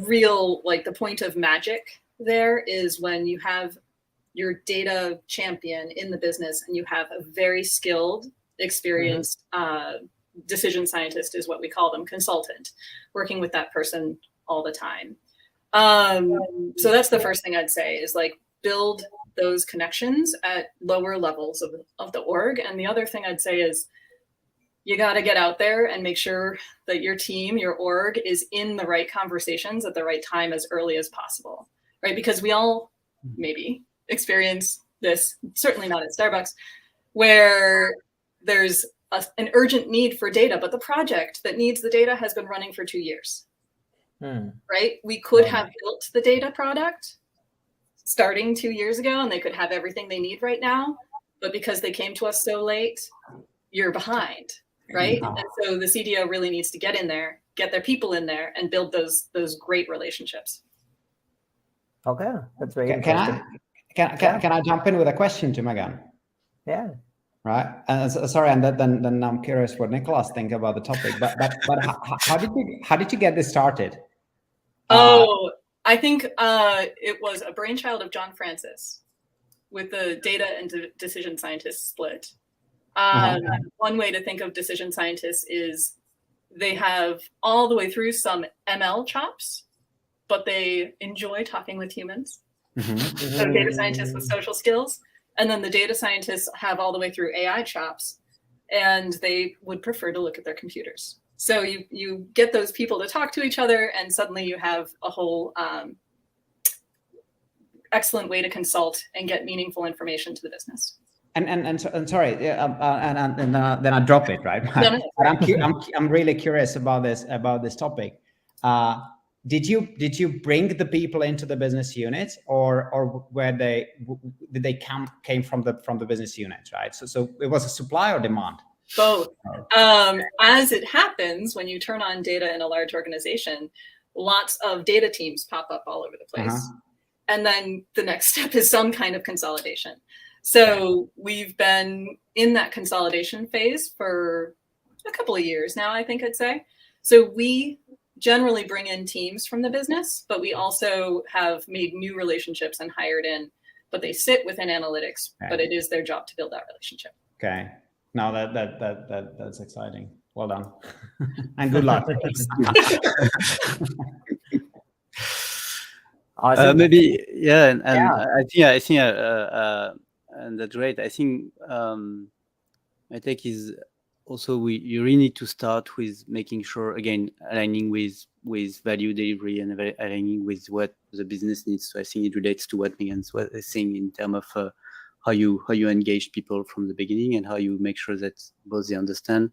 real, the point of magic there is when you have your data champion in the business and you have a very skilled, experienced decision scientist, is what we call them, consultant, working with that person all the time. So that's the first thing I'd say is build those connections at lower levels of the org. And the other thing I'd say is you got to get out there and make sure that your team, your org, is in the right conversations at the right time as early as possible, right? Because we all maybe experience this, certainly not at Starbucks, where there's an urgent need for data, but the project that needs the data has been running for 2 years. right? We could have built the data product starting 2 years ago, and they could have everything they need right now. But because they came to us so late, you're behind, right? And so the CDO really needs to get in there, get their people in there, and build those great relationships. Okay, that's very Can I jump in with a question to Megan? Yeah. Right. Sorry, and then I'm curious what Nicolas think about the topic. But how did you get this started? I think it was a brainchild of John Francis with the data and decision scientists split. One way to think of decision scientists is they have all the way through some ML chops, but they enjoy talking with humans. So data scientists with social skills. And then the data scientists have all the way through AI chops, and they would prefer to look at their computers. So you get those people to talk to each other, and suddenly you have a whole excellent way to consult and get meaningful information to the business. And sorry, then I drop it, right? No. But I'm really curious about this topic. Did you bring the people into the business unit, or did they came from the business unit, right? So it was a supply or demand? Both. As it happens, when you turn on data in a large organization, lots of data teams pop up all over the place. And then the next step is some kind of consolidation. So we've been in that consolidation phase for a couple of years now, I think I'd say. So we generally bring in teams from the business, but we also have made new relationships and hired in, but they sit within analytics, but it is their job to build that relationship. Okay. Now that's exciting. Well done. And good luck. Awesome. Maybe, yeah, and I think, and that's great. I think my take is also you really need to start with making sure, again, aligning with value delivery and aligning with what the business needs. So I think it relates to what Megan's was saying in terms of how you engage people from the beginning, and how you make sure that both they understand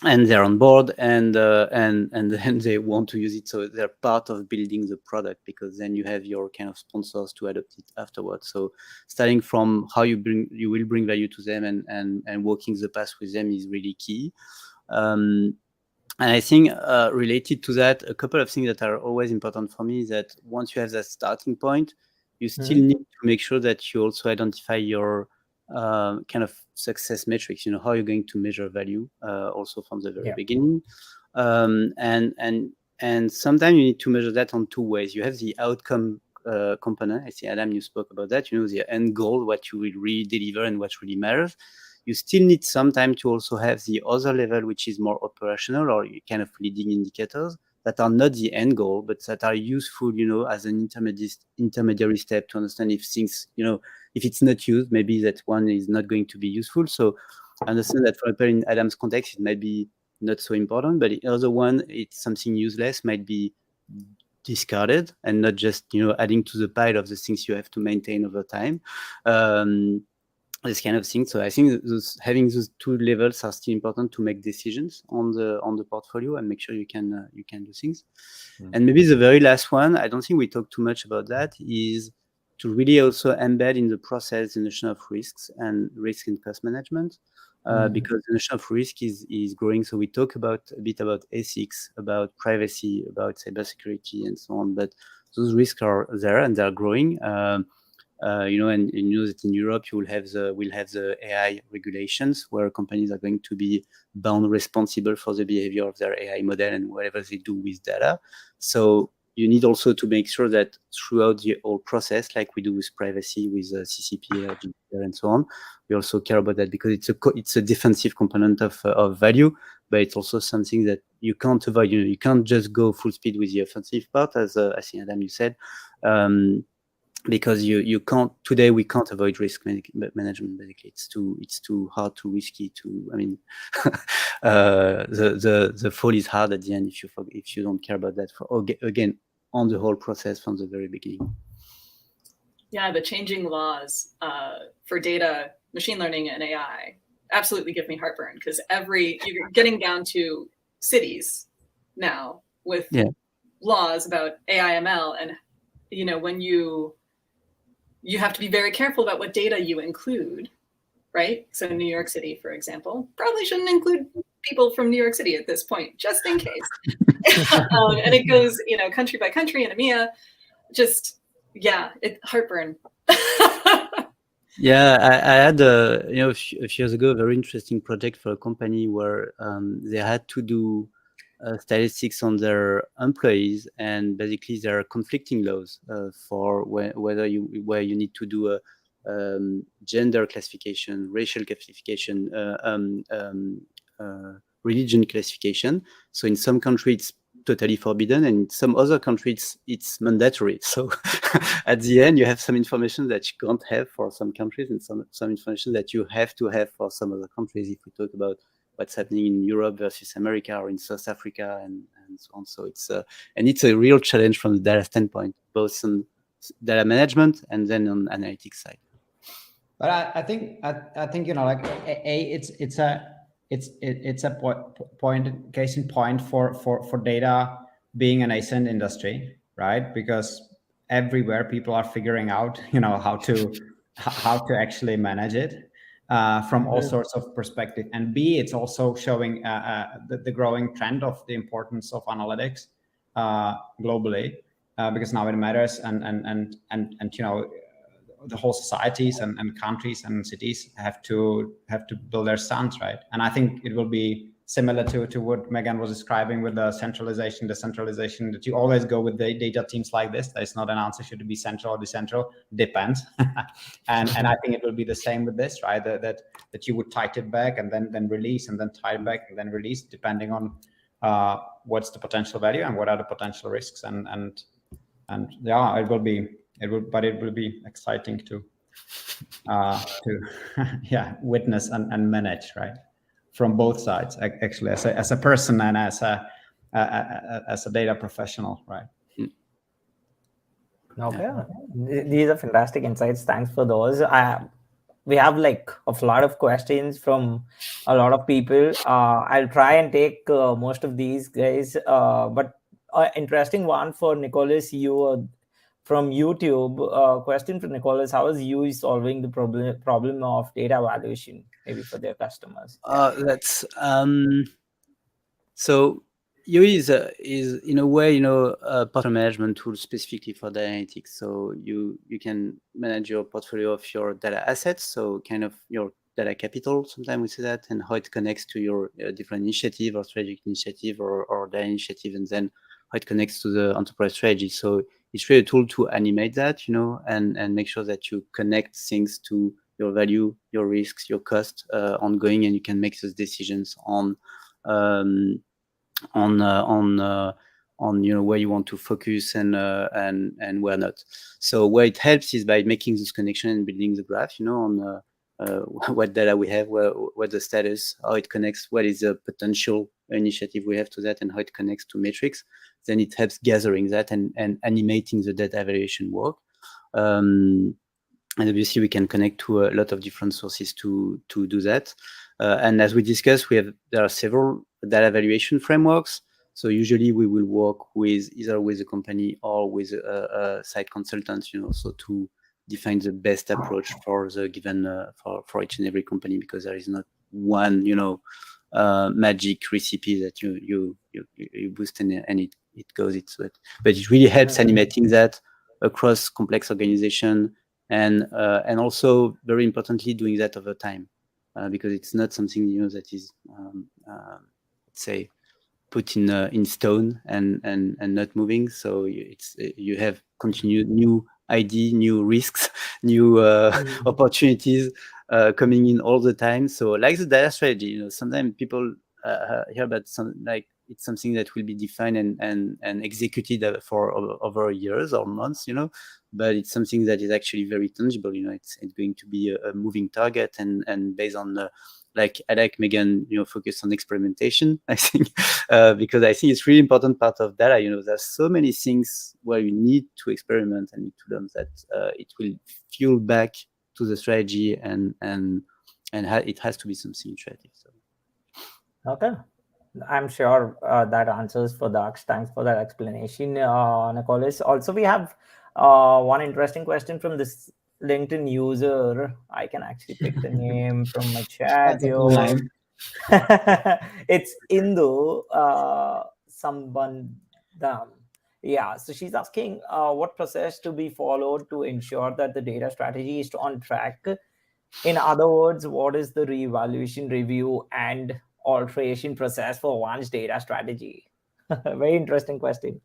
and they're on board, and then they want to use it, so they're part of building the product, because then you have your kind of sponsors to adopt it afterwards. So starting from how you will bring value to them, and walking the path with them is really key. And I think related to that, a couple of things that are always important for me is that once you have that starting point, you still need to make sure that you also identify your kind of success metrics, how you're going to measure value also from the very beginning. And sometimes you need to measure that on two ways. You have the outcome component. I see, Adam, you spoke about that, the end goal, what you will really deliver and what really matters. You still need some time to also have the other level, which is more operational, or kind of leading indicators that are not the end goal, but that are useful, as an intermediary step to understand if things, if it's not used, maybe that one is not going to be useful. So I understand that, for example, in Adam's context, it might be not so important, but the other one, it's something useless, might be discarded and not just, adding to the pile of the things you have to maintain over time. This kind of thing. So I think having those two levels are still important to make decisions on the portfolio and make sure you can do things. And maybe the very last one, I don't think we talk too much about that, is to really also embed in the process the notion of risks and risk and cost management, because the notion of risk is growing. So we talk a bit about ethics, about privacy, about cybersecurity, and so on. But those risks are there and they're growing. And you know that in Europe we'll have the AI regulations, where companies are going to be bound responsible for the behavior of their AI model and whatever they do with data. So you need also to make sure that throughout the whole process, like we do with privacy, with CCP, GDPR, and so on, we also care about that, because it's a defensive component of value, but it's also something that you can't avoid. You can't just go full speed with the offensive part, as I think, Adam, you said. Because you can't today. We can't avoid risk management. Basically, it's too hard, too risky. The fall is hard at the end if you don't care about that. Again, on the whole process from the very beginning. Yeah, the changing laws for data, machine learning, and AI absolutely give me heartburn, because you're getting down to cities now with Yeah. laws about AI/ML, and when you have to be very careful about what data you include, right? So New York City, for example, probably shouldn't include people from New York City at this point, just in case. And it goes, country by country in EMEA. Just heartburn. Yeah, I had a few years ago a very interesting project for a company where they had to do statistics on their employees, and basically there are conflicting laws for where you need to do a gender classification, racial classification, religion classification. So in some countries it's totally forbidden, and in some other countries it's mandatory. So at the end you have some information that you can't have for some countries, and some information that you have to have for some other countries, if we talk about what's happening in Europe versus America or in South Africa and so on. So it's a real challenge from the data standpoint, both on data management and then on analytics side. But I think like it's a point, case in point for data being a nascent industry, right? Because everywhere people are figuring out how to actually manage it from all sorts of perspective. And B, it's also showing the growing trend of the importance of analytics globally, because now it matters, and the whole societies and countries and cities have to build their stands, right? And I think it will be similar to what Megan was describing with the centralization, decentralization, that you always go with the data teams like this. There's not an answer, should it be central or decentral? Depends. and I think it will be the same with this, right? That you would tighten it back and then release, and then tie it back and then release, depending on what's the potential value and what are the potential risks. And yeah, it will be exciting to witness and manage, right, from both sides, actually, as a person and as a data professional, right? Okay, these are fantastic insights. Thanks for those. We have like a lot of questions from a lot of people. I'll try and take most of these guys, but interesting one for Nicolas, you from YouTube. Question for Nicolas: how is YOOI solving the problem of data valuation, maybe for their customers? That's so YOOI is in a way a portfolio management tool specifically for data analytics. So you can manage your portfolio of your data assets, so kind of your data capital, sometimes we say that, and how it connects to your different initiative or strategic initiative or data initiative, and then how it connects to the enterprise strategy. So it's really a tool to animate that, and make sure that you connect things to your value, your risks, your cost ongoing, and you can make those decisions on where you want to focus and where not. So where it helps is by making this connection and building the graph, on what data we have, what the status, how it connects, what is the potential initiative we have to that, and how it connects to metrics. Then it helps gathering that and animating the data evaluation work. And obviously we can connect to a lot of different sources to do that. And as we discussed, there are several data evaluation frameworks. So usually we will work either with a company or with a site consultant, so to define the best approach for the given for each and every company, because there is not one magic recipe that you boost and it goes its way. But it really helps animating that across complex organization, and also very importantly doing that over time, because it's not something that is let's say put in stone and not moving. So you have continued new ID, new risks, new opportunities coming in all the time. So like the data strategy, sometimes people hear about it's something that will be defined and executed for over years or months, but it's something that is actually very tangible. It's going to be a moving target, and based on I like Megan, focus on experimentation, I think, because I think it's really important part of data. There's so many things where you need to experiment and need to learn that it will fuel back to the strategy, and it has to be something iterative. So. Okay. I'm sure that answers for Daksh. Thanks for that explanation, Nicolas. Also, we have one interesting question from this LinkedIn user. I can actually pick the name from my chat That's a cool here. name. It's Indu Sambandam. Yeah, so she's asking what process to be followed to ensure that the data strategy is on track. In other words, what is the reevaluation, review, and alteration process for one's data strategy? Very interesting question.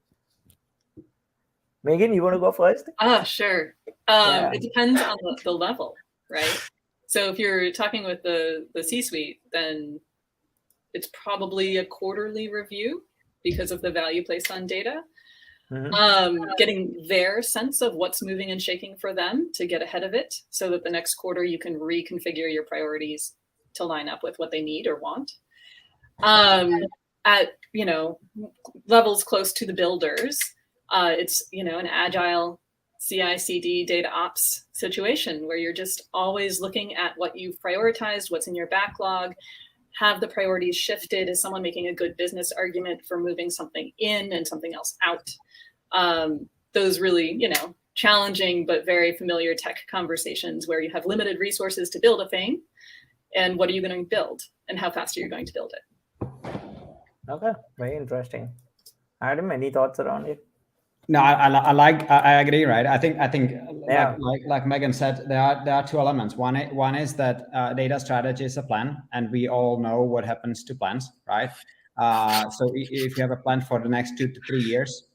Megan, you want to go first? Sure. Yeah. It depends on the level, right? So if you're talking with the C-suite, then it's probably a quarterly review because of the value placed on data. Getting their sense of what's moving and shaking for them to get ahead of it so that the next quarter you can reconfigure your priorities to line up with what they need or want. At levels close to the builders, it's an agile CI/CD data ops situation where you're just always looking at what you've prioritized, what's in your backlog, have the priorities shifted, is someone making a good business argument for moving something in and something else out. Those really, challenging but very familiar tech conversations where you have limited resources to build a thing, and what are you going to build, and how fast are you going to build it? Okay, very interesting. Adam, any thoughts around it? No, I agree, right? I think Yeah. like Megan said, there are two elements. One is that data strategy is a plan, and we all know what happens to plans, right? So if you have a plan for the next 2 to 3 years,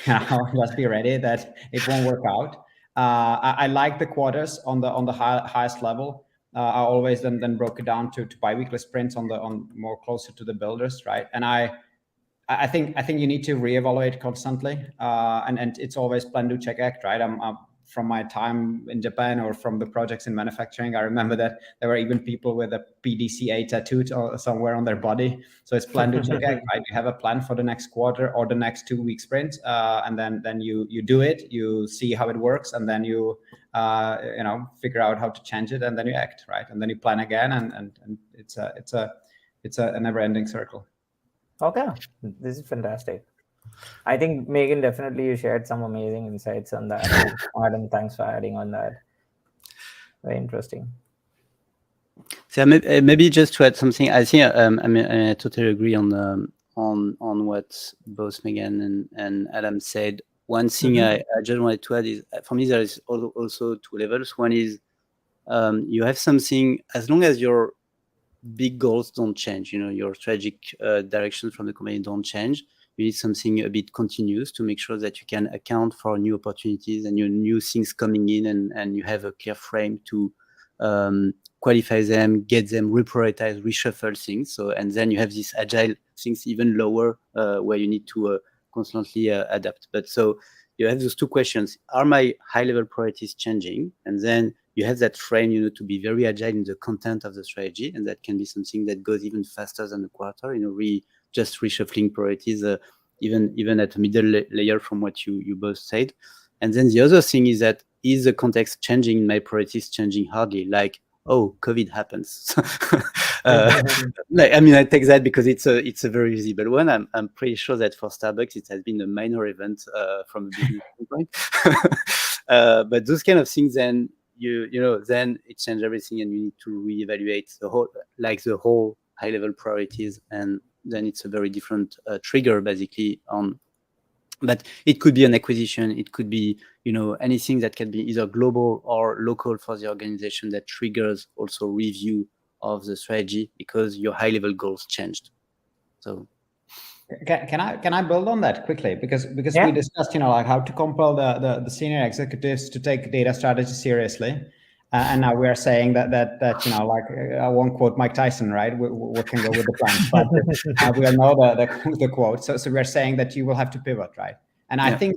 just be ready that it won't work out. I like the quarters on the highest level. I always then broke it down to biweekly sprints on more closer to the builders, right? And I think you need to reevaluate constantly, and it's always plan, do, check, act, right? I'm from my time in Japan or from the projects in manufacturing, I remember that there were even people with a PDCA tattooed somewhere on their body. So it's plan, do, check, act, right? You have a plan for the next quarter or the next 2-week sprint, and then you do it, you see how it works, and then you figure out how to change it, and then you act, right? And then you plan again, and it's a never-ending circle. Okay, this is fantastic. I think Megan, definitely you shared some amazing insights on that. Adam, thanks for adding on that. Very interesting. So maybe just to add something, I think I totally agree on what both Megan and Adam said. One thing I just wanted to add is, for me, there is also 2 levels. One is you have something, as long as your big goals don't change, your strategic direction from the company don't change, you need something a bit continuous to make sure that you can account for new opportunities and new things coming in, and you have a clear frame to qualify them, get them, reprioritize, reshuffle things. So, and then you have these agile things even lower where you need to constantly adapt. But so you have those 2 questions: are my high-level priorities changing? And then you have that frame, to be very agile in the content of the strategy, and that can be something that goes even faster than a quarter. Just reshuffling priorities, even at a middle layer from what you both said. And then the other thing is that, is the context changing? My priorities changing hardly? Like, oh, COVID happens. I take that because it's a very visible one. I'm pretty sure that for Starbucks it has been a minor event from a business standpoint. But those kind of things, then then it changes everything, and you need to reevaluate the whole high level priorities, and then it's a very different trigger basically on. But it could be an acquisition, it could be anything that can be either global or local for the organization that triggers also review of the strategy because your high level goals changed. So can I build on that quickly, because Yeah. we discussed like how to compel the senior executives to take data strategy seriously, and now we are saying that I won't quote Mike Tyson, right? We can go with the plan, but we all know the quote. So we are saying that you will have to pivot, right? And I think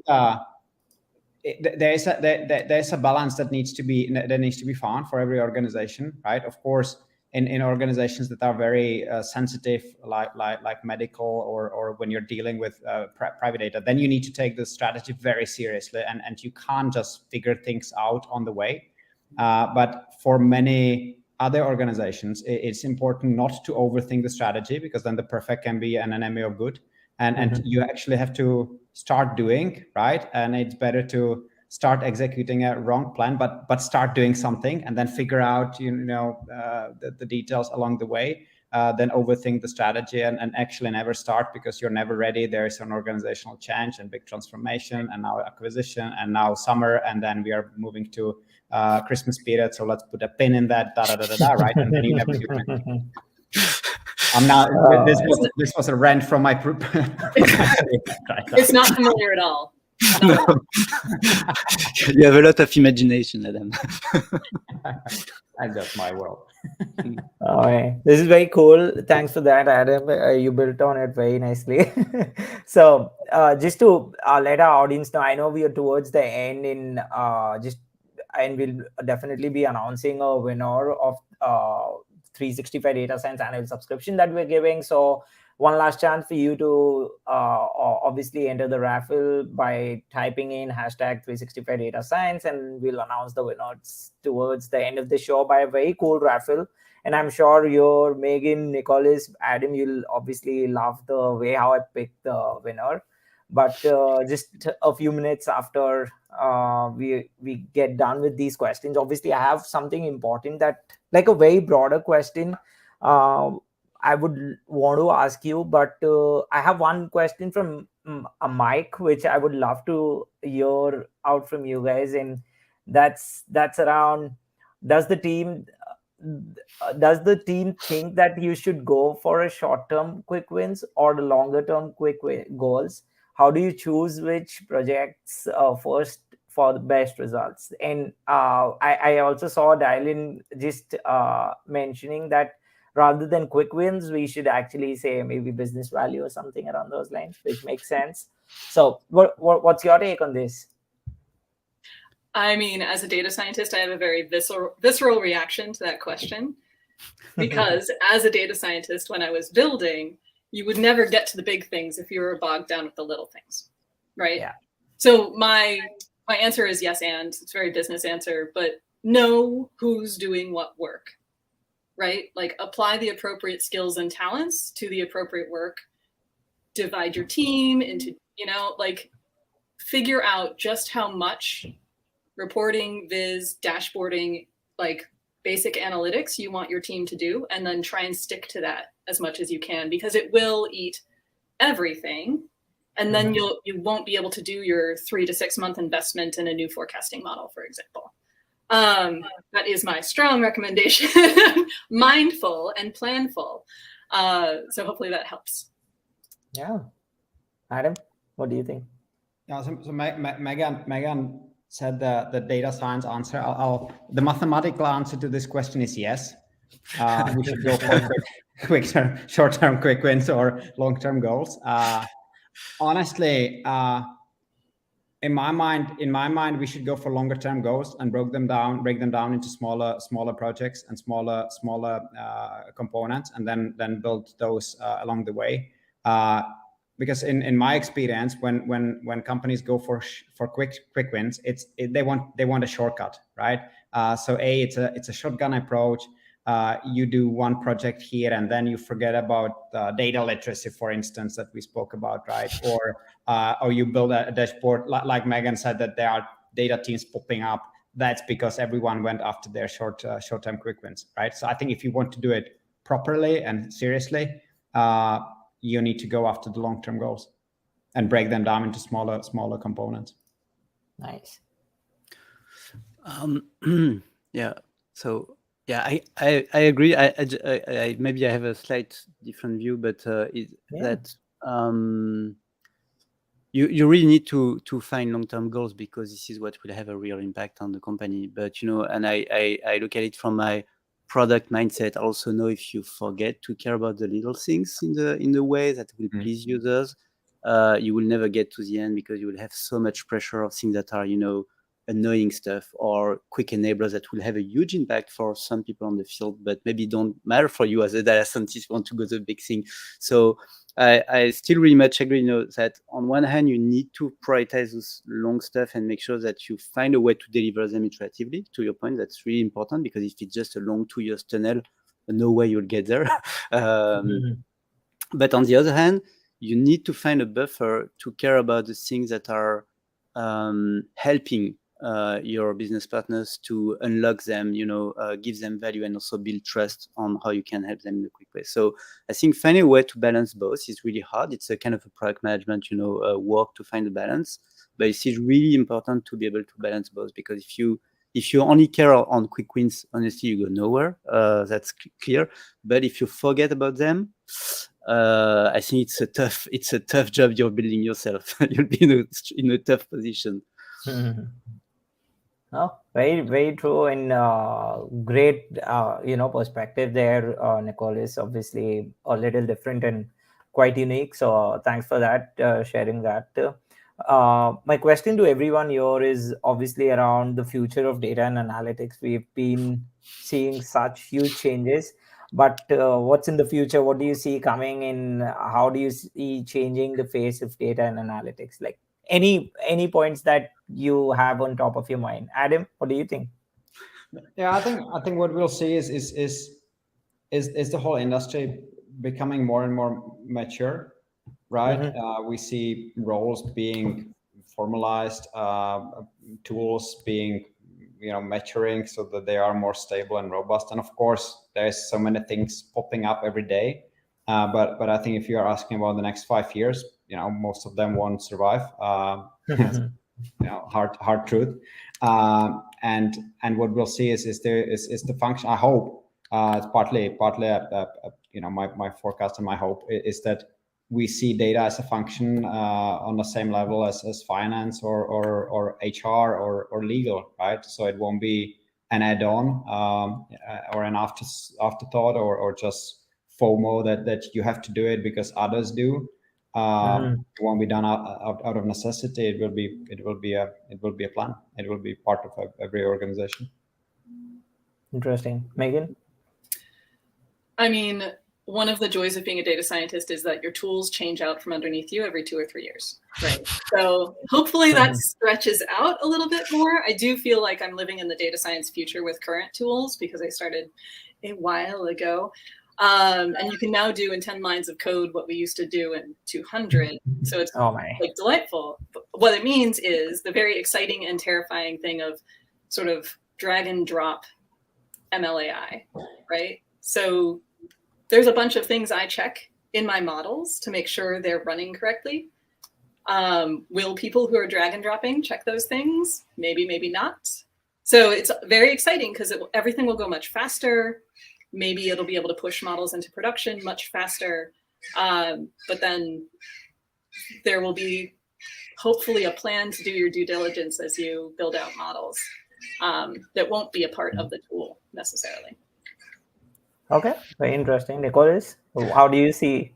there's a balance that needs to be found for every organization, right? Of course, in organizations that are very sensitive, like medical or when you're dealing with private data, then you need to take the strategy very seriously, and you can't just figure things out on the way. But for many other organizations, it's important not to overthink the strategy, because then the perfect can be an enemy of good. And you actually have to start doing, right? And it's better to start executing a wrong plan, but start doing something and then figure out, the details along the way, then overthink the strategy and actually never start, because you're never ready. There is an organizational change and big transformation, and now acquisition, and now summer, and then we are moving to Christmas period. So let's put a pin in that, right? And then you never do anything. I'm not. This was a rant from my. It's not familiar at all. No. You have a lot of imagination, Adam. And that's my world. Okay. This is very cool. Thanks for that, Adam. You built on it very nicely. So just to let our audience know, I know we are towards the end and we'll definitely be announcing a winner of 365 Data Science annual subscription that we're giving. So one last chance for you to obviously enter the raffle by typing in hashtag 365 Data Science, and we'll announce the winners towards the end of the show by a very cool raffle. And I'm sure you're Megan, Nicolas, Adam, you'll obviously love the way how I picked the winner. But just a few minutes after we get done with these questions, obviously I have something important, that like a very broader question I would want to ask you, but I have one question from Mike, which I would love to hear out from you guys, and that's around, does the team think that you should go for a short-term quick wins or the longer-term goals? How do you choose which projects first for the best results? And I also saw Dylan just mentioning that rather than quick wins, we should actually say maybe business value or something around those lines, which makes sense. So what's your take on this? I mean, as a data scientist, I have a very visceral reaction to that question, because as a data scientist, when I was building, you would never get to the big things if you were bogged down with the little things, right? Yeah. So my answer is yes, and it's a very business answer, but know who's doing what work, right? Like apply the appropriate skills and talents to the appropriate work, divide your team into, like figure out just how much reporting, viz, dashboarding, like basic analytics you want your team to do, and then try and stick to that as much as you can, because it will eat everything. And then you won't be able to do your 3 to 6 month investment in a new forecasting model, for example. That is my strong recommendation. Mindful and planful. So hopefully that helps. Yeah. Adam, what do you think? Yeah, so Megan said the data science answer. The mathematical answer to this question is yes. We should go for short-term quick wins or long-term goals. Honestly, in my mind, we should go for longer-term goals and break them down into smaller projects and smaller components, and then build those along the way. Because in my experience, when companies go for quick wins, they want a shortcut, right? So it's a shotgun approach. You do one project here and then you forget about data literacy, for instance, that we spoke about, right? Or you build a dashboard, like Megan said, that there are data teams popping up. That's because everyone went after their short-term quick wins, right? So I think if you want to do it properly and seriously, you need to go after the long-term goals and break them down into smaller components. Nice. Yeah. So yeah, I agree. I maybe I have a slight different view, but that you really need to find long-term goals, because this is what will have a real impact on the company. But and I look at it from my product mindset. I also know if you forget to care about the little things in the way that will please users, you will never get to the end, because you will have so much pressure of things that are annoying stuff or quick enablers that will have a huge impact for some people on the field, but maybe don't matter for you as a data scientist who want to go to the big thing. So I still really much agree, that on one hand, you need to prioritize those long stuff and make sure that you find a way to deliver them iteratively. To your point, that's really important, because if it's just a long 2 years tunnel, no way you'll get there. But on the other hand, you need to find a buffer to care about the things that are helping your business partners to unlock them, give them value, and also build trust on how you can help them in a quick way. So I think finding a way to balance both is really hard. It's a kind of a product management, work to find the balance. But it's really important to be able to balance both, because if you only care on quick wins, honestly, you go nowhere. That's clear. But if you forget about them, I think it's a tough job you're building yourself. You'll be in a tough position. Oh, very, very true, and great, perspective there, Nicolas. Obviously, a little different and quite unique. So thanks for that, sharing that. My question to everyone here is obviously around the future of data and analytics. We've been seeing such huge changes, but what's in the future? What do you see coming in? How do you see changing the face of data and analytics? Like any points that you have on top of your mind? Adam, what do you think? Yeah, I think what we'll see is the whole industry becoming more and more mature, right? We see roles being formalized, tools being maturing so that they are more stable and robust. And of course, there's so many things popping up every day. But I think if you are asking about the next 5 years, most of them won't survive. Hard truth. And what we'll see is the function. I hope it's partly my forecast and my hope is that we see data as a function on the same level as finance or HR or legal, right? So it won't be an add-on or an afterthought or just FOMO that you have to do it because others do. It won't be done out of necessity. It will be a plan. It will be part of every organization. Interesting. Megan? I mean, one of the joys of being a data scientist is that your tools change out from underneath you every 2 or 3 years, right? So hopefully that stretches out a little bit more. I do feel like I'm living in the data science future with current tools because I started a while ago. And you can now do in 10 lines of code what we used to do in 200. So it's like delightful. But what it means is the very exciting and terrifying thing of sort of drag and drop MLAI, right? So there's a bunch of things I check in my models to make sure they're running correctly. Will people who are drag and dropping check those things? Maybe, maybe not. So it's very exciting because everything will go much faster. Maybe it'll be able to push models into production much faster. But then there will be hopefully a plan to do your due diligence as you build out models that won't be a part of the tool necessarily. Okay, very interesting. Nicolas, how do you see?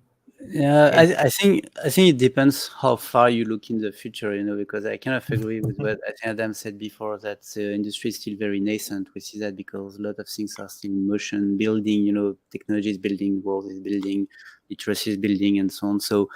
Yeah, I think it depends how far you look in the future, because I kind of agree with what I think Adam said before, that the industry is still very nascent. We see that because a lot of things are still in motion, building, technology is building, world is building, literacy is building, and so on. So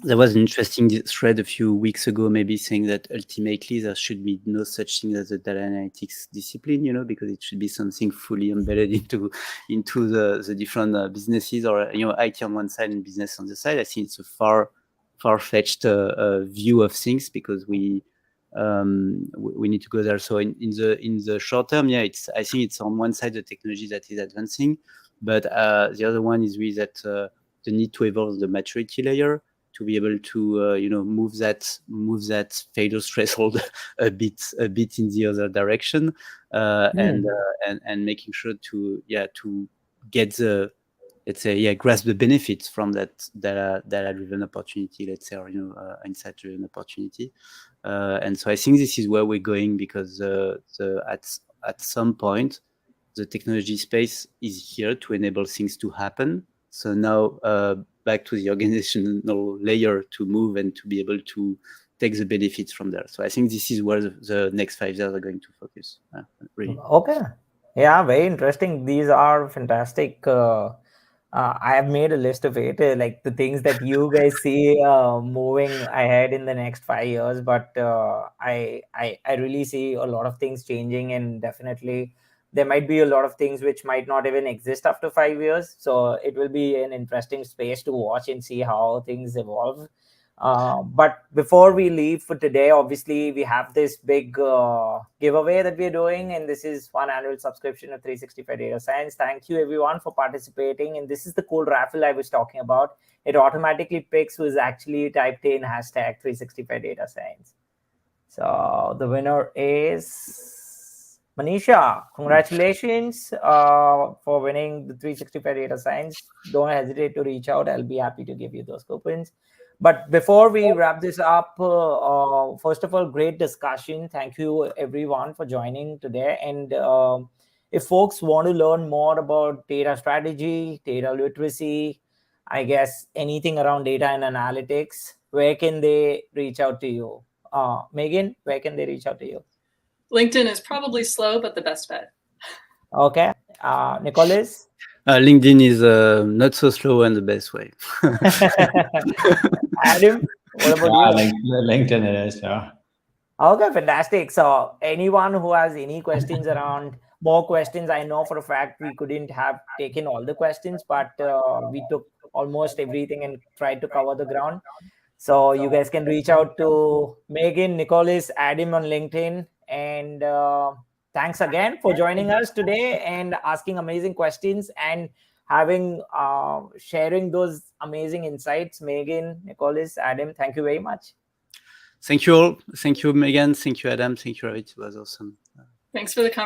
there was an interesting thread a few weeks ago, maybe saying that ultimately there should be no such thing as a data analytics discipline, because it should be something fully embedded into the different businesses, or IT on one side and business on the side. I think it's a far-fetched view of things, because we need to go there. So in the short term, I think it's on one side the technology that is advancing, but the other one is really that the need to evolve the maturity layer, to be able to move that failure threshold a bit in the other direction, and making sure to get the, let's say, grasp the benefits from that data-driven opportunity, let's say, or insight-driven opportunity. And so I think this is where we're going, because at some point the technology space is here to enable things to happen. So now back to the organizational layer to move and to be able to take the benefits from there. So I think this is where the next 5 years are going to focus. Really. Okay. Yeah, very interesting. These are fantastic. I have made a list of it, like the things that you guys see moving ahead in the next 5 years. But I really see a lot of things changing, and definitely there might be a lot of things which might not even exist after 5 years. So it will be an interesting space to watch and see how things evolve. But before we leave for today, obviously we have this big giveaway that we're doing, and this is one annual subscription of 365 Data Science. Thank you everyone for participating, and this is the cool raffle I was talking about. It automatically picks who's actually typed in hashtag 365 Data Science. So the winner is Manisha. Congratulations for winning the 365 Data Science. Don't hesitate to reach out. I'll be happy to give you those coupons. But before we wrap this up, first of all, great discussion. Thank you everyone for joining today. And if folks want to learn more about data strategy, data literacy, I guess anything around data and analytics, where can they reach out to you? Megan, where can they reach out to you? LinkedIn is probably slow, but the best bet. Okay. Nicolas? LinkedIn is not so slow and the best way. Adam, what about you? LinkedIn it is, yeah. Okay, fantastic. So anyone who has any questions around, more questions, I know for a fact we couldn't have taken all the questions, but we took almost everything and tried to cover the ground. So you guys can reach out to Megan, Nicolas, Adam on LinkedIn. And thanks again for joining us today and asking amazing questions and having sharing those amazing insights. Megan, Nicolas, Adam, thank you very much. Thank you all. Thank you, Megan. Thank you, Adam. Thank you, Ravit. It was awesome. Thanks for the conversation.